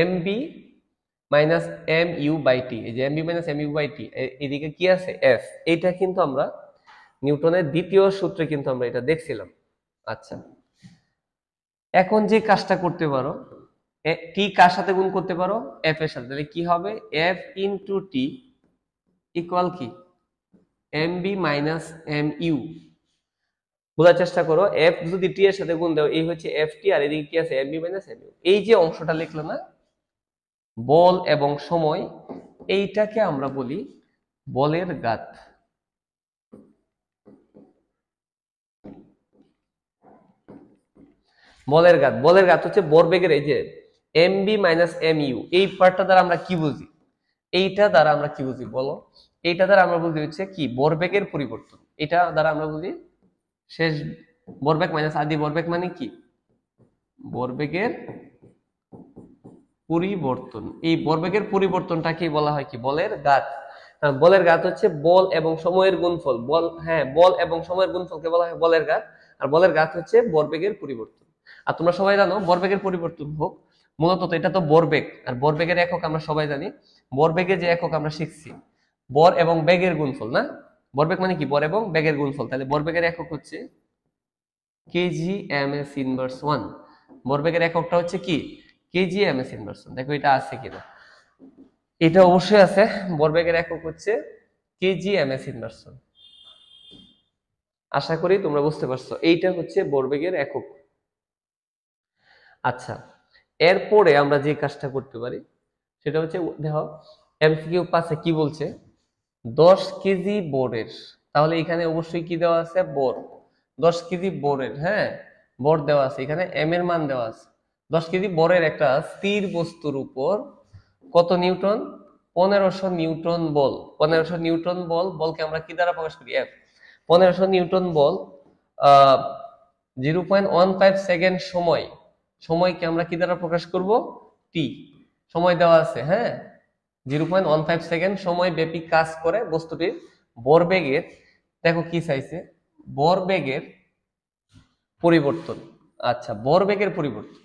mb minus M U by T, এই যে mb minus M U by T, এদিকে কি আছে f। এইটা কিন্তু আমরা নিউটনের দ্বিতীয় সূত্রে কিন্তু আমরা এটা দেখছিলাম। আচ্ছা, এখন যে কাজটা করতে পারো, টি কার সাথে গুণ করতে পারো? এফ এর সাথে। তাহলে কি হবে? এফ ইন্টু টি ইকুয়াল কি? M B minus M U. বোঝার চেষ্টা করো, এফ যদি টি এর সাথে গুণ দাও, এই হচ্ছে এফ টি, আর এদিকে কি আছে? M B minus M U. এই যে অংশটা লিখলো না, বল এবং সময়, এইটাকে আমরা বলি বলের গাত। বলের গাত, বলের গাত হচ্ছে ভরবেগের এই যে M B minus M U, এই পার্টটা দ্বারা আমরা কি বুঝি? এইটা দ্বারা আমরা কি বুঝি বলো? এইটা দ্বারা আমরা বুঝি হচ্ছে কি? ভরবেগের পরিবর্তন। এটা দ্বারা আমরা বুঝি শেষ ভরবেগ মাইনাস আদি ভরবেগ মানে কি? ভরবেগের পরিবর্তন। এই ভরবেগের পরিবর্তনটাকে বলা হয় কি? বলের গাত। বলের গাত হচ্ছে বল এবং সময়ের গুণফল। বল, হ্যাঁ, বল এবং সময়ের গুণফলকে বলা হয় বলের গাত। আর বলের গাত হচ্ছে ভরবেগের পরিবর্তন। আর তোমরা সবাই জানো ভরবেগের পরিবর্তন হোক, মূলত তো এটা তো ভরবেগ, আর ভরবেগের একক আমরা সবাই জানি। ভরবেগের যে একক আমরা শিখছি, বর এবং বেগের গুণফল না? ভরবেগ মানে কি? বর এবং বেগের গুণফল। তাহলে ভরবেগের একক হচ্ছে কেজি এম এস ইনভার্স 1। ভরবেগের এককটা হচ্ছে কি? KG M S inverse 1। দেখো এটা আছে কিনা? এটা অবশ্যই আছে। ভরবেগের একক হচ্ছে কেজি এম এস ইনভার্স 1। আশা করি তোমরা বুঝতে পারছো, এইটা হচ্ছে ভরবেগের একক। আচ্ছা, এরপরে আমরা যে কাজটা করতে পারি সেটা হচ্ছে, দেখো এমসিকিউ পাশে কি বলছে? 10 কেজি বোরের, তাহলে এখানে অবশ্যই কি দেওয়া আছে? বোর। 10 কেজি বোরের, হ্যাঁ, বোর দেওয়া আছে, এখানে এম এর মান দেওয়া আছে। 10 কেজি বোরের একটা স্থির বস্তুর উপর কত নিউটন? 1500 নিউটন বল। 1500 নিউটন বল, বলকে আমরা কি দ্বারা প্রকাশ করি? এফ। 1500 নিউটন বল 0.15 সেকেন্ড সময়, সময়কে আমরা কি দ্বারা প্রকাশ করব? টি। সময় দেওয়া আছে, হ্যাঁ, 0.15 সেকেন্ড সময় ব্যাপী কাজ করে বস্তুটির ভরবেগের, দেখো কি চাইছে? ভরবেগের পরিবর্তন। আচ্ছা, ভরবেগের পরিবর্তন,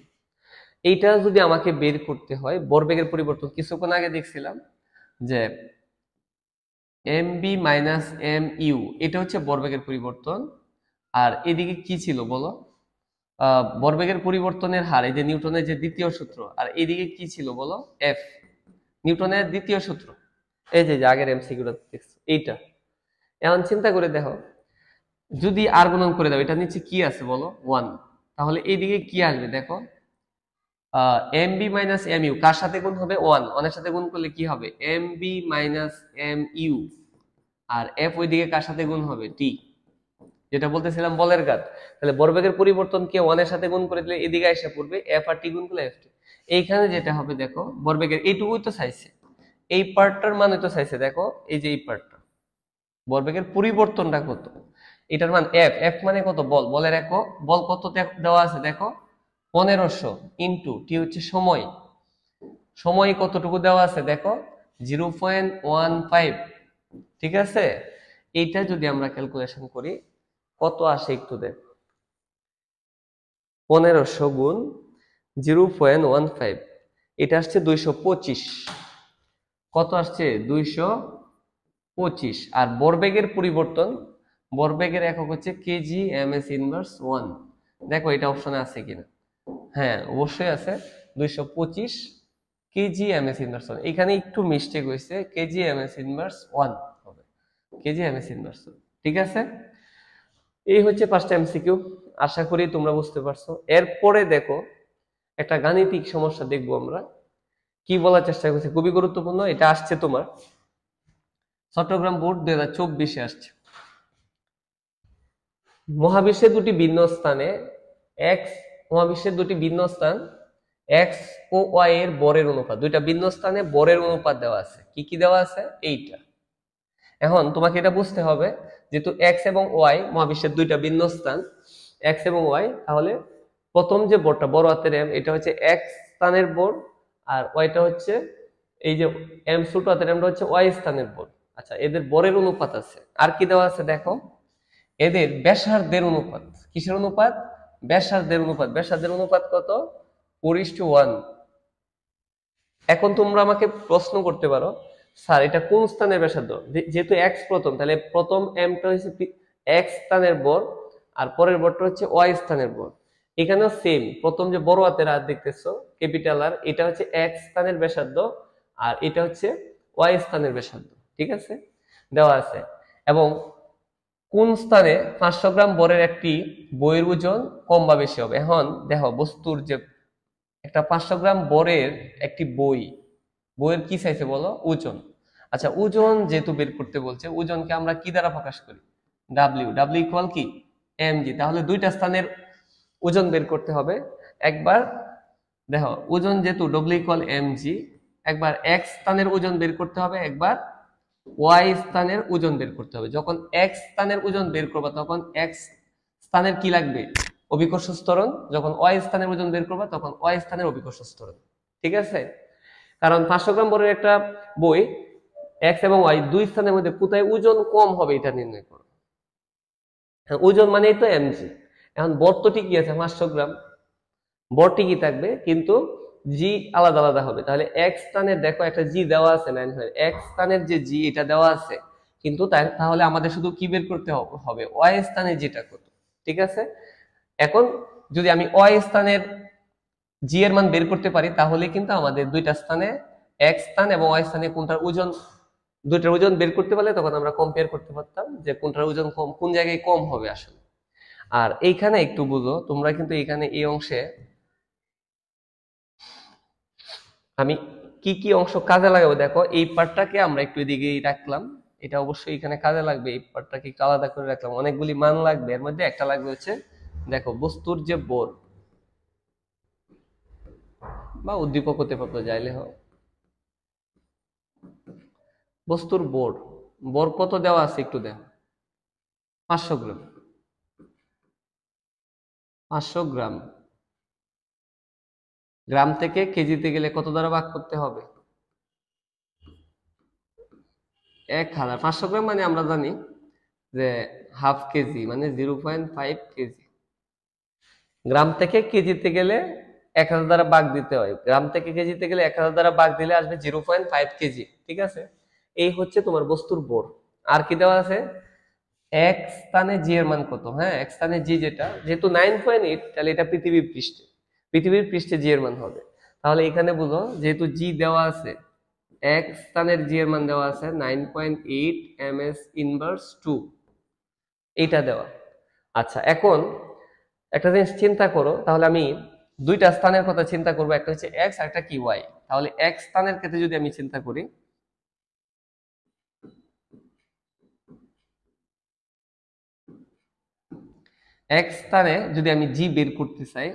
এইটা যদি আমাকে বের করতে হয়, ভরবেগের পরিবর্তন কিছুক্ষণ আগে দেখছিলাম যে M B minus M U, এটা হচ্ছে ভরবেগের পরিবর্তন। আর এদিকে কি ছিল বলো? ভরবেগের পরিবর্তনের হার, এই যে নিউটনের যে দ্বিতীয় সূত্র। আর এদিকে কি ছিল বলো? এফ, নিউটনের দ্বিতীয় সূত্র। এই যে আগের এমসিকিউটা দেখছো এইটা। এখন চিন্তা করে দেখো, যদি আর গুণন করে দাও, এটা নিচে কি আছে বলো? 1। তাহলে এইদিকে কি আসবে দেখো? M B minus M U কার সাথে গুণ হবে? 1। 1 এর সাথে গুণ করলে কি হবে? M B minus M U. আর এফ ওইদিকে কার সাথে গুণ হবে? টি, যেটা বলতেছিলাম বলের গাত। তাহলে ভরবেগের পরিবর্তনকে 1 এর সাথে গুণ করে দিলে এদিকে এসে পড়বে এফ, আর টি গুণ করলে এফ টি। এইখানে যেটা হবে দেখো, ভরবেগের এইটুকুই তো চাইছে, এই পার্টটার মানে তো চাইছে। দেখো এই যে এই পার্টটা, ভরবেগের পরিবর্তনটা কত, এটার মান এফ। এফ মানে কত? বল, বলের একক। বল কত দেওয়া আছে দেখো? 1500 ইন্টু টি হচ্ছে সময়। সময় কতটুকু দেওয়া আছে দেখো? 0.15। ঠিক আছে, এইটা যদি আমরা ক্যালকুলেশন করি কত আসে একটু দেখ। 1500 গুণ 0.15, এটা আসছে 225। কত আসছে? 225। আর ভরবেগের পরিবর্তন, ভরবেগের একক হচ্ছে কেজি এম এস ইনভার্স 1। দেখো এটা অপশনে আছে কিনা? হ্যাঁ, অবশ্যই আছে। 225 কেজি এম এস ইনভার্স 1। এখানে একটু মিস্টেক হয়েছে, কেজি এম এস ইনভার্স 1 হবে, কেজি এম এস ইনভার্স 1। ঠিক আছে, এই হচ্ছে 5টা এমসিকিউ। আশা করি তোমরা বুঝতে পারছো। এরপরে দেখো একটা গাণিতিক সমস্যা দেখবো আমরা। কি বলার চেষ্টা করছি, খুবই গুরুত্বপূর্ণ। এটা আসছে তোমার চট্টগ্রাম বোর্ড 2024-এ আসছে। মহাবিশ্বের দুটি ভিন্ন স্থানে এক্স মহাবিশ্বের দুটি ভিন্ন স্থান এক্স ও ওয়াই এর বরের অনুপাত, দুইটা ভিন্ন স্থানে বরের অনুপাত দেওয়া আছে। কি কি দেওয়া আছে? এইটা। এখন তোমাকে এটা বুঝতে হবে, যেহেতু এক্স এবং ওয়াই মহাবিশ্বের দুইটা ভিন্ন স্থান এক্স এবং ওয়াই, তাহলে প্রথম যে বরটা বড় হাতের এম, এটা হচ্ছে এক্স স্থানের বর, আর ওয়াইটা হচ্ছে এই যে এম ছোট হাতের এমটা হচ্ছে ওয়াই স্থানের বর। আচ্ছা, এদের বরের অনুপাত আছে। আর কি দেওয়া আছে দেখো, এদের ব্যাসার্ধের অনুপাত। কিসের অনুপাত? ব্যাসার্ধের অনুপাত। ব্যাসার্ধের অনুপাত কত? 4:1। এখন তোমরা আমাকে প্রশ্ন করতে পারো, স্যার এটা কোন স্থানের ব্যাসার্ধ? যেহেতু এক্স প্রথম, তাহলে প্রথম এমটা হচ্ছে এক্স স্থানের বর, আর পরের বরটা হচ্ছে ওয়াই স্থানের বর। এখানেও সেম, প্রথম যে বড় হাতের আর দেখতেছো ক্যাপিটাল আর, এটা হচ্ছে এক্স স্থানের ব্যাসার্ধ, আর এটা হচ্ছে ওয়াই স্থানের ব্যাসার্ধ। ঠিক আছে, দেওয়া আছে। এবং কোন স্থানে 500 গ্রাম বরের একটি বইয়ের ওজন কম বা বেশি হবে? এখন দেখো, বস্তুর যে একটা 500 গ্রাম বরের একটি বইয়ের কি চাইছে বলো? ওজন। আচ্ছা, ওজন যেহেতু বের করতে বলছে, ওজনকে আমরা কি দ্বারা প্রকাশ করি? ডাব্লিউ। ডাব্লিউ ইকুয়াল কি? এমজি। তাহলে দুইটা স্থানের ওজন বের করতে হবে। একবার দেখো, ওজন যেহেতু ডব্লিউ ইকুয়াল এমজি, একবার এক্স স্থানের ওজন বের করতে হবে, একবার ওয়াই স্থানের ওজন বের করতে হবে। যখন এক্স স্থানের ওজন বের করবা, তখন এক্স স্থানের কি লাগবে? অভিকর্ষ ত্বরণ। যখন ওয়াই স্থানের ওজন বের করবা, তখন ওয়াই স্থানের অভিকর্ষ ত্বরণ। ঠিক আছে, কারণ 500 গ্রাম বরের একটা বই এক্স এবং ওয়াই দুই স্থানের মধ্যে কোথায় ওজন কম হবে এটা নির্ণয় করো। ওজন মানেই তো এমজি। এখন বর তো ঠিকই আছে 500 গ্রাম, বর ঠিকই থাকবে, কিন্তু জি আলাদা আলাদা হবে। তাহলে এক্স স্থানের দেখো একটা জি দেওয়া আছে, এক্স স্থানের যে জি এটা দেওয়া আছে, কিন্তু তাহলে আমাদের শুধু কি বের করতে হবে? ওয়াই স্থানের যেটা কত। ঠিক আছে, এখন যদি আমি ওয়াই স্থানের জি এর মান বের করতে পারি, তাহলে কিন্তু আমাদের দুইটা স্থানে এক্স স্থান এবং ওয়াই স্থানে কোনটার ওজন, দুইটার ওজন বের করতে পারলে তখন আমরা কম্পেয়ার করতে পারতাম যে কোনটার ওজন কম, কোন জায়গায় কম হবে আসলে। আর এইখানে একটু বুঝো তোমরা, কিন্তু এখানে এই অংশে আমি কি কি অংশ কাজে লাগাবো দেখো। এই পার্টটাকে আমরা একটু এদিকেই রাখলাম, এটা অবশ্যই এখানে কাজে লাগবে। এই পার্টটাকে একটু আলাদা করে রাখলাম, অনেকগুলি মান লাগবে। এর মধ্যে একটা লাগবে হচ্ছে দেখো বস্তুর যে বর বা উদ্দীপক হতে পারতো, যাইলে হোক বস্তুর বর। বর কত দেওয়া আছে একটু দেখো, 500 গ্রাম। 500 গ্রাম, গ্রাম থেকে কেজিতে গেলে কত দ্বারা ভাগ করতে হবে? 1000। 500 গ্রাম মানে আমরা জানি যে হাফ কেজি, মানে 0.5 কেজি। গ্রাম থেকে কেজিতে গেলে 1000 দ্বারা ভাগ দিতে হয়। গ্রাম থেকে কেজিতে গেলে 1000 দ্বারা ভাগ দিলে আসবে 0.5 কেজি। ঠিক আছে, এই হচ্ছে তোমার বস্তুর ভর। আর কি দেওয়া আছে? এক স্থানে জি এর মান কত? হ্যাঁ, এক স্থানে জি যেটা, যেহেতু 9.8, তাহলে এটা পৃথিবীর পৃষ্ঠে জি এর মান হবে। তাহলে এখানে বুঝো, যেহেতু জি দেওয়া আছে, এক স্থানের জি এর মান দেওয়া আছে 9.8 ms ইনভার্স 2, এইটা দেওয়া। আচ্ছা, এখন একটা জিনিস চিন্তা করো, তাহলে আমি দুইটা স্থানের কথা চিন্তা করবো, একটা হচ্ছে এক্স আর একটা কি ওয়াই। তাহলে এক্স স্থানের ক্ষেত্রে যদি আমি চিন্তা করি, এক্স স্থানে যদি আমি জি বের করতে চাই,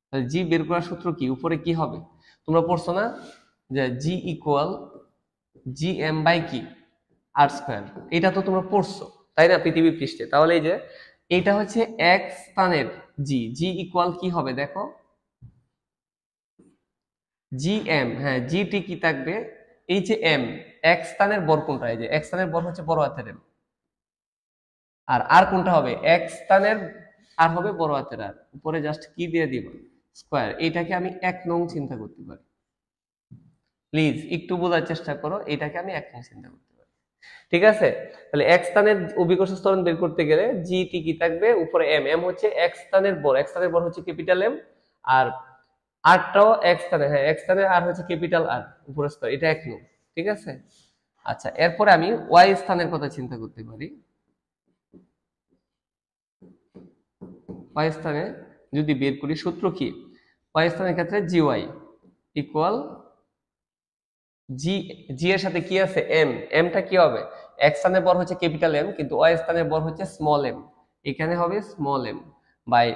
তাহলে জি বের করার সূত্র কি? উপরে কি হবে? তোমরা পড়ছো না যে G equal G M by কি আর স্কয়ার? এটা তো তোমরা পড়ছো তাই না পৃথিবীর পৃষ্ঠে। তাহলে এই যে এটা হচ্ছে এক্স স্থানের জি, জি ইকুয়াল কি হবে দেখো, জি এম। হ্যাঁ, জি টি কি থাকবে? এই যে এম, এক্স স্থানের বর কোনটা? এই যে এক্স স্থানের বর হচ্ছে বড় হাতের এম, আর আর কোনটা হবে? এক্স স্থানের আর হবে বড় হাতের আর, উপরে জাস্ট কি দিয়ে দিব? স্কয়ার। এটাকে আমি 1 নং চিন্তা করতে পারি। প্লিজ একটু বোঝার চেষ্টা করো, এটাকে আমি 1 নং চিন্তা করতে পারি। ঠিক আছে, তাহলে এক্স স্থানের অভিকর্ষ ত্বরণ বের করতে গেলে জি টি কি থাকবে? উপরে এম, এম হচ্ছে এক্স স্থানের বর, এক্স স্থানের বর হচ্ছে ক্যাপিটাল এম, আর আরটাও এক্স স্থানে, হ্যাঁ এক্স স্থানে আর হচ্ছে ক্যাপিটাল আর, উপরে স্কয়ার। এটা 1 নং। ঠিক আছে, আচ্ছা এরপরে আমি ওয়াই স্থানের কথা চিন্তা করতে পারি। ওয়াই স্থানে যদি বের করি, সূত্র কি? ওয়াই স্থানের ক্ষেত্রে জি ওয়াই ইকুয়াল জি, জি এর সাথে কি আছে? এম। এমটা কি হবে? এক্স স্থানের বর হচ্ছে ক্যাপিটাল এম, কিন্তু ওয়াই স্থানের বর হচ্ছে স্মল এম। এখানে হবে স্মল এম বাই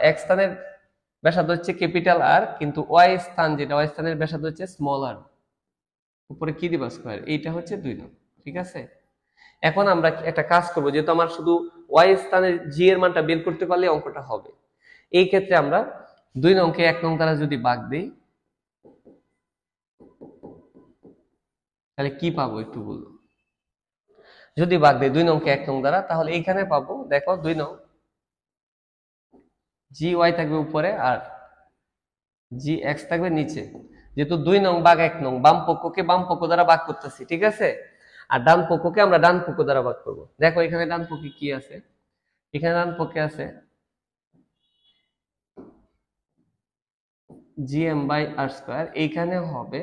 এক্স স্থানের ব্যাসার্ধ হচ্ছে ক্যাপিটাল আর, কিন্তু ওয়াই স্থান যেটা ওয়াই স্থানের ব্যাসার্ধ হচ্ছে স্মল আর, উপরে কি দিবা স্কয়ার, এইটা হচ্ছে 2 নং। ঠিক আছে, এখন আমরা একটা কাজ করব, যেহেতু আমার শুধু ওয়াই স্থানের জি এর মানটা বের করতে পারলে অঙ্কটা হবে। এই ক্ষেত্রে আমরা 2 নংকে 1 নং দ্বারা যদি ভাগ দেই তাহলে কি পাবো একটু বলো। যদি ভাগ দেই 2 নংকে 1 নং দ্বারা, তাহলে এইখানে পাবো দেখো 2 নং জি ওয়াই থাকবে উপরে আর জি এক্স থাকবে নিচে। যেহেতু 2 নং ভাগ 1 নং, বাম পক্ষকে বাম পক্ষ দ্বারা ভাগ করতেছি, ঠিক আছে, আর ডান পক্ষকে আমরা ডান পক্ষ দ্বারা ভাগ করব। দেখো এখানে ডান পক্ষে কি আছে, এখানে ডান পক্ষে আছে জিএম বাই আর স্কয়ার, এইখানে হবে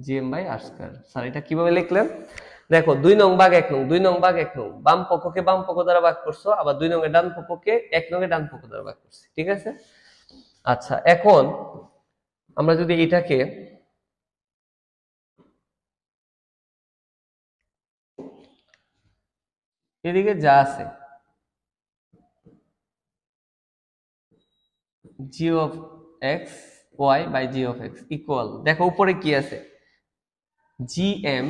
GM by R square. Sir এটা কিভাবে লিখলেন, দেখো 2 নং ভাগ 1 নং, 2 নং ভাগ 1 নং, বাম পক্ষকে বাম পক্ষ দ্বারা ভাগ করছো, আবার 2 নং এর ডান পক্ষকে 1 নং এর ডান পক্ষ দ্বারা ভাগ করছি, ঠিক আছে। আচ্ছা, এখন আমরা যদি এটাকে এদিকে যা আছে G of X Y by G of X equal, দেখো উপরে কি আছে G M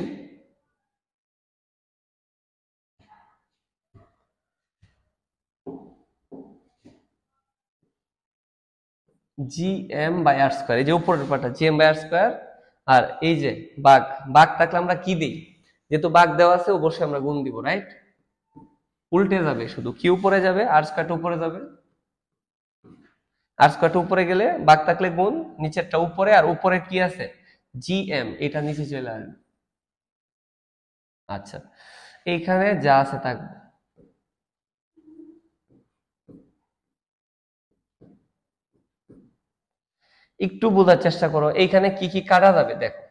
G M by R square, এই যে উপরের পাটা G M by R square, আর এই যে ভাগ, ভাগ থাকলে আমরা কি দিই, যেহেতু ভাগ দেওয়া আছে অবশ্যই আমরা গুণ দিব, রাইট। উল্টে যাবে, শুধু কি উপরে যাবে, আর স্কয়ারটা উপরে যাবে, আর স্কয়ারটা উপরে গেলে ভাগ থাকলে গুণ, নিচেরটা উপরে, আর উপরে কি আছে জি এম, এটা নিচে চলে আসবে। আচ্ছা, এইখানে যা আছে থাকবে। একটু বোঝার চেষ্টা করো, এইখানে কি কি কাটা যাবে দেখো,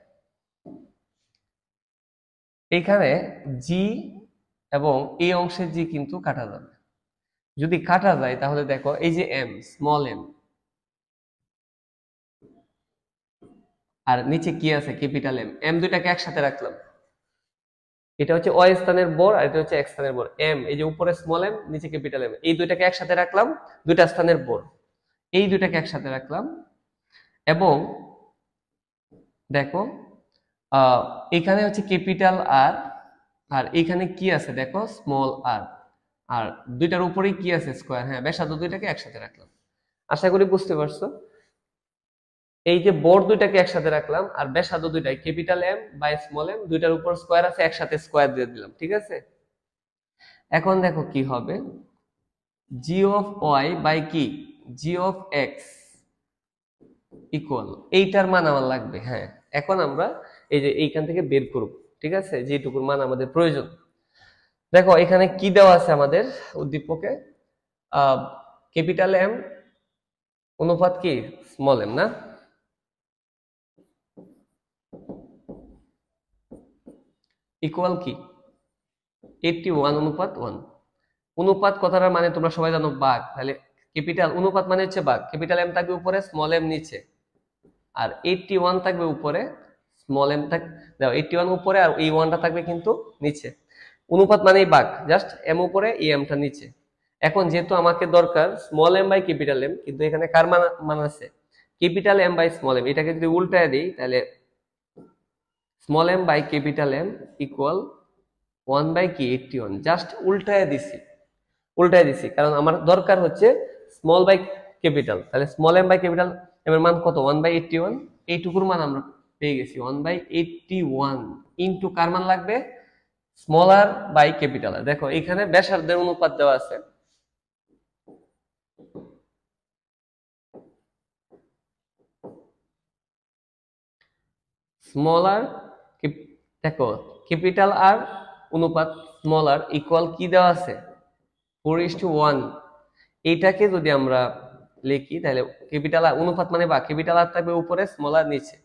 এইখানে জি এবং এই অংশের জি কিন্তু কাটা যাবে। যদি কাটা যায় তাহলে দেখো এই যে এম, স্মল এম, আর নিচে কি আছে ক্যাপিটাল এম, এম দুইটাকে একসাথে রাখলাম, এটা হচ্ছে ওয়াই স্থানের বর আর এটা হচ্ছে এক্স স্থানের বর। এম এই যে উপরে স্মল এম নিচে ক্যাপিটাল এম, এই দুইটাকে একসাথে রাখলাম, দুইটা স্থানের বর, এই দুইটাকে একসাথে রাখলাম, এবং দেখো এখানে হচ্ছে ক্যাপিটাল আর, আর এখানে কি আছে দেখো স্মল আর, আর দুইটার উপরেই কি আছে স্কয়ার, হ্যাঁ ব্যাসার্ধ দুইটাকে একসাথে রাখলাম। আশা করি বুঝতে পারছো। এই যে বর দুইটাকে একসাথে রাখলাম আর ব্যাসার্ধ দুইটাই capital M by small M, দুইটার উপর স্কয়ার আছে, একসাথে স্কয়ার দিয়ে দিলাম, ঠিক আছে। এখন দেখো কি হবে, জি অফ ওয়াই বাই কি জি অফ এক্স ইকুয়াল, এইটার মান আমার লাগবে, হ্যাঁ। এখন আমরা এই যে এইখান থেকে বের করব, ঠিক আছে, যেটুকুর মান আমাদের প্রয়োজন। দেখো এখানে কি দেওয়া আছে আমাদের উদ্দীপকে, ক্যাপিটাল এম অনুপাত কি স্মল এম না, ইকুয়াল কি 81 অনুপাত 1। অনুপাত কথাটার মানে তোমরা সবাই জানো ভাগ, তাহলে ক্যাপিটাল অনুপাত মানে হচ্ছে ভাগ, ক্যাপিটাল এম থাকবে উপরে স্মল এম নিচে, আর 81 থাকবে উপরে, স্মল এম থাক দাও 81 উপরে আর এই 1টা থাকবে কিন্তু নিচে। অনুপাত মানেই ভাগ, জাস্ট এম উপরে এই এমটা নিচে। এখন যেহেতু আমাকে দরকার small M by capital M, কিন্তু এখানে কার মান আছে capital M by small M, এটাকে যদি উল্টায় দিই তাহলে small M by capital M equal 1 by কি 81, জাস্ট উল্টায় দিছি কারণ আমার দরকার হচ্ছে স্মল বাই ক্যাপিটাল, তাহলে small M by capital M এর মান কত 1 বাই 81, এইটুকুর মান আমরা পেয়ে গেছি 1 বাই 81 ইনটু কার মান লাগবে small R by capital R. দেখো এখানে ব্যাসার্ধের অনুপাত দেওয়া আছে, স্মল আর দেখো ক্যাপিটাল আর অনুপাত স্মল আর ইকুয়াল কি দেওয়া আছে 4:1। এইটাকে যদি আমরা লিখি তাহলে ক্যাপিটাল আর অনুপাত মানে বা ক্যাপিটাল আর থাকবে উপরে স্মল আর নিচে,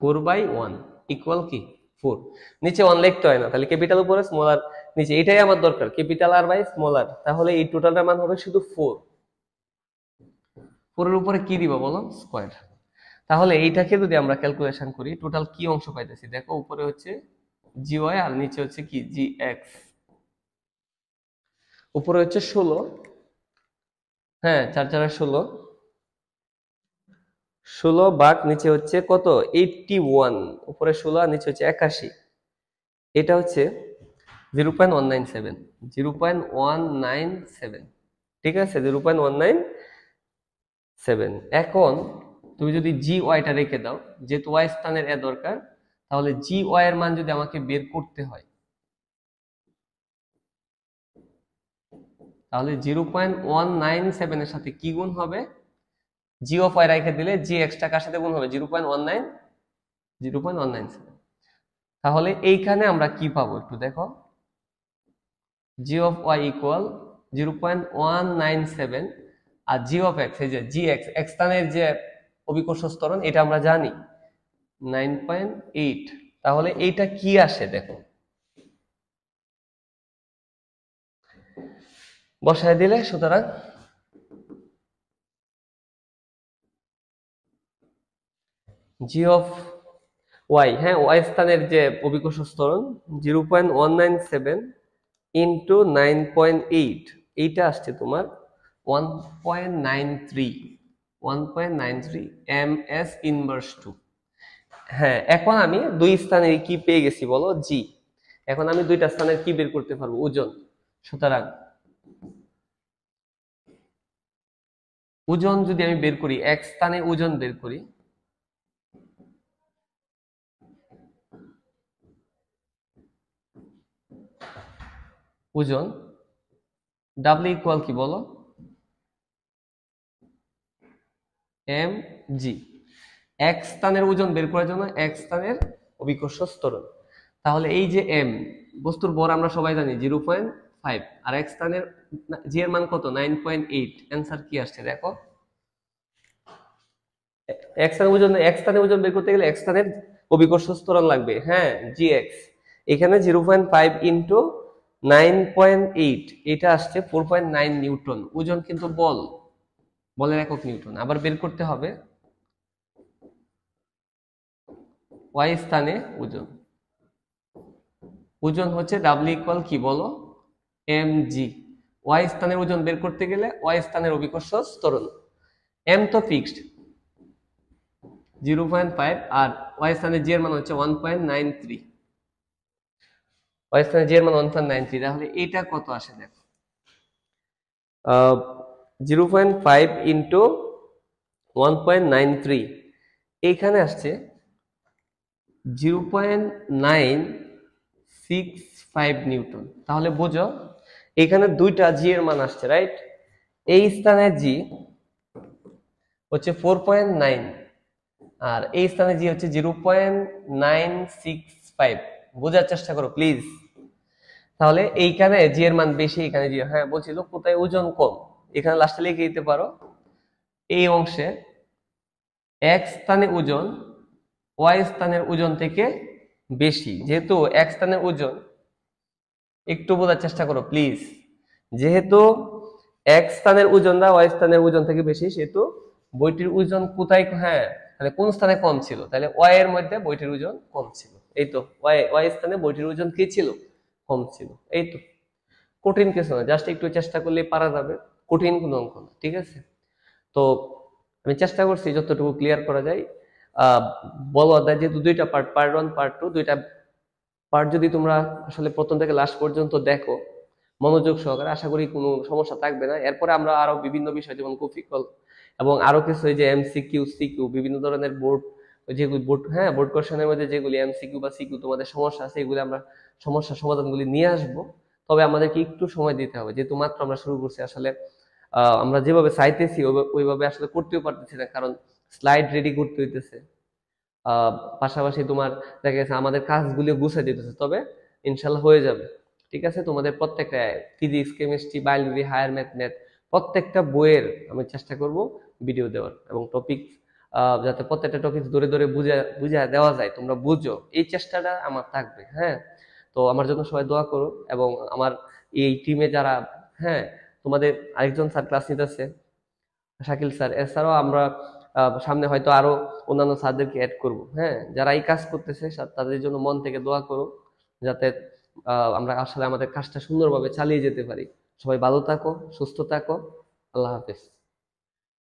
4/1 ইকুয়াল কি 4, নিচে 1 লিখতে হয় না, তাহলে ক্যাপিটাল উপরে স্মল আর নিচে, এটাই আমার দরকার ক্যাপিটাল আর বাই স্মল আর। তাহলে এই টোটালটার মান হবে শুধু 4, 4 এর উপরে কি দিব বলো স্কয়ার, তাহলে এইটাকে যদি আমরা ক্যালকুলেশন করি, টোটাল কি অংশ পাইতেছি দেখো, উপরে হচ্ছে জি ওয়াই আর নিচে হচ্ছে কি জি এক্স। উপরে হচ্ছে 16, হ্যাঁ 4 4 16, 16 ভাগ নিচে হচ্ছে কত 81, উপরে 16 আর নিচে হচ্ছে 81, এটা হচ্ছে 0.197, 0.197, ঠিক আছে 0.197। এখন তুমি যদি জি ওয়াইটা রেখে দাও, যেহেতু ওয়াই স্থানের এ দরকার, তাহলে জি ওয়াই এর মান যদি আমাকে বের করতে হয়, তাহলে 0.197 এর সাথে কি গুণ হবে, জি অফ ওয়াই রেখে দিলে জি এক্সটা কার সাথে গুণ হবে 0.97। তাহলে এইখানে আমরা কি পাবো একটু দেখো, জি অফ ওয়াই ইকুয়াল 0.197, আর জি অফ এক্স, এই যে জি এক্স এক্স স্থানের যে অভিকর্ষ ত্বরণ এটা আমরা জানি 9.8। তাহলে এইটা কি আসে দেখো, বসায় দিলে, সুতরাং জি অফ ওয়াই, হ্যাঁ ওয়াই স্থানের যে অভিকর্ষ ত্বরণ 0.197 ইন্টু 9.8, এইটা আসছে তোমার 1.93 এম এস ইনভার্স 2। হ্যাঁ এখন আমি দুই স্থানের কি পেয়ে গেছি বলো, জি। এখন আমি দুইটা স্থানের কি বের করতে পারবো, ওজন। সুতরাং ওজন যদি আমি বের করি, এক স্থানে ওজন বের করি, ওজন ডাব্লিউ ইকুয়াল কি বলো, এম জি। এক স্থানের ওজন বের করার জন্য এক স্থানের অভিকর্ষ ত্বরণ, তাহলে এই যে এম, বস্তুর ভর আমরা সবাই জানি 0.5, আর এক স্থানের জি এর মান কত 9.8। অ্যান্সার কি আসছে দেখো, এক স্থানের ওজন বের করতে গেলে এক স্থানের অভিকর্ষ ত্বরণ লাগবে, হ্যাঁ জি এক্স। এখানে 0.5 ইন্টু 9.8, এটা আসছে 4.9 নিউটন। ওজন কিন্তু বলের একক নিউটন। আবার বের করতে হবে ওয়াই স্থানে ওজন, ওজন হচ্ছে ডাব্লিউ ইকুয়াল কি বলো, এম জি। ওয়াই স্থানের ওজন বের করতে গেলে ওয়াই স্থানের অভিকর্ষ ত্বরণ, এম তো ফিক্সড 0.5, আর ওয়াই স্থানে জি এর মান হচ্ছে 1.93, ওয়াই স্থানে জি এর মান 1.93। তাহলে এটা কত আসে দেখো, 0.5 ইন্টু 1.93, এইখানে আসছে 0.965 নিউটন। তাহলে বোঝো এখানে দুইটা জি এর মান আসছে, রাইট। এই স্থানে জি হচ্ছে 4.9, আর এই স্থানে জি হচ্ছে 0.965। বোঝার চেষ্টা করো প্লিজ। তাহলে এইখানে জি এর মান বেশি, এখানে জি, হ্যাঁ বলছিল কোথায় ওজন কম, এখানে লাস্টে লিখে দিতে পারো এই অংশে এক স্থানে ওজন ওয়াই স্থানের ওজন থেকে বেশি। যেহেতু এক স্থানের ওজন, একটু বোঝার চেষ্টা করো প্লিজ, যেহেতু এক স্থানের ওজনটা ওয়াই স্থানের ওজন থেকে বেশি, সেহেতু বইটির ওজন কোথায়, হ্যাঁ তাহলে কোন স্থানে কম ছিল, তাহলে ওয়াই এর মধ্যে বইটির ওজন কম ছিল। এই তো ওয়াই স্থানে বইটির ওজন কি ছিল, কম ছিল। এই তো, কঠিন কিছু না, জাস্ট একটু চেষ্টা করলে পারা যাবে, কঠিন কোনো অঙ্ক না, ঠিক আছে। তো আমি চেষ্টা করছি যতটুকু ক্লিয়ার করা যায়। বল অধ্যায় যেহেতু দুইটা পার্ট, পার্ট 1 পার্ট 2, দুইটা পার্ট যদি তোমরা আসলে প্রথম থেকে লাস্ট পর্যন্ত দেখো মনোযোগ সহকারে, আশা করি কোনো সমস্যা থাকবে না। এরপরে আমরা আরো বিভিন্ন বিষয় যেমন কফিকল এবং আরো কিছু এই যে এমসিকিউ সিকিউ বিভিন্ন ধরনের বোর্ড, যেগুলি বোর্ড, হ্যাঁ বোর্ড কোশ্চেনের মধ্যে যেগুলি এমসিকিউ বা সিকিউ তোমাদের সমস্যা আছে, এগুলি আমরা সমস্যার সমাধানগুলি নিয়ে আসবো। তবে আমাদেরকে একটু সময় দিতে হবে, যেহেতু মাত্র আমরা শুরু করছি। আসলে আমরা যেভাবে চাইতেছি ওইভাবে আসলে করতেও পারতেছি না, কারণ স্লাইড রেডি করতে হইতেছে, পাশাপাশি তোমার দেখা গেছে আমাদের কাজগুলো গুছিয়ে দিতেছে। তবে ইনশাল্লাহ হয়ে যাবে, ঠিক আছে। তোমাদের প্রত্যেকটা physics, chemistry, biology, higher math প্রত্যেকটা বইয়ের আমি চেষ্টা করব ভিডিও দেওয়ার, এবং টপিক যাতে প্রত্যেকটা টপিক ধরে ধরে বুঝা দেওয়া যায়, তোমরা বুঝো, এই চেষ্টাটা আমার থাকবে, হ্যাঁ। তো আমার জন্য সবাই দোয়া করো, এবং আমার এই টিমে যারা, হ্যাঁ তোমাদের আরেকজন স্যার ক্লাস নিতেছে, শাকিল স্যার, এছাড়াও আমরা সামনে হয়তো আরো অন্যান্য স্যারদেরকে অ্যাড করব। হ্যাঁ, যারা এই কাজ করতেছে তাদের জন্য মন থেকে দোয়া করো, যাতে আমরা আসলে আমাদের কাজটা সুন্দরভাবে চালিয়ে যেতে পারি। সবাই ভালো থাকো, সুস্থ থাকো। আল্লাহ হাফেজ।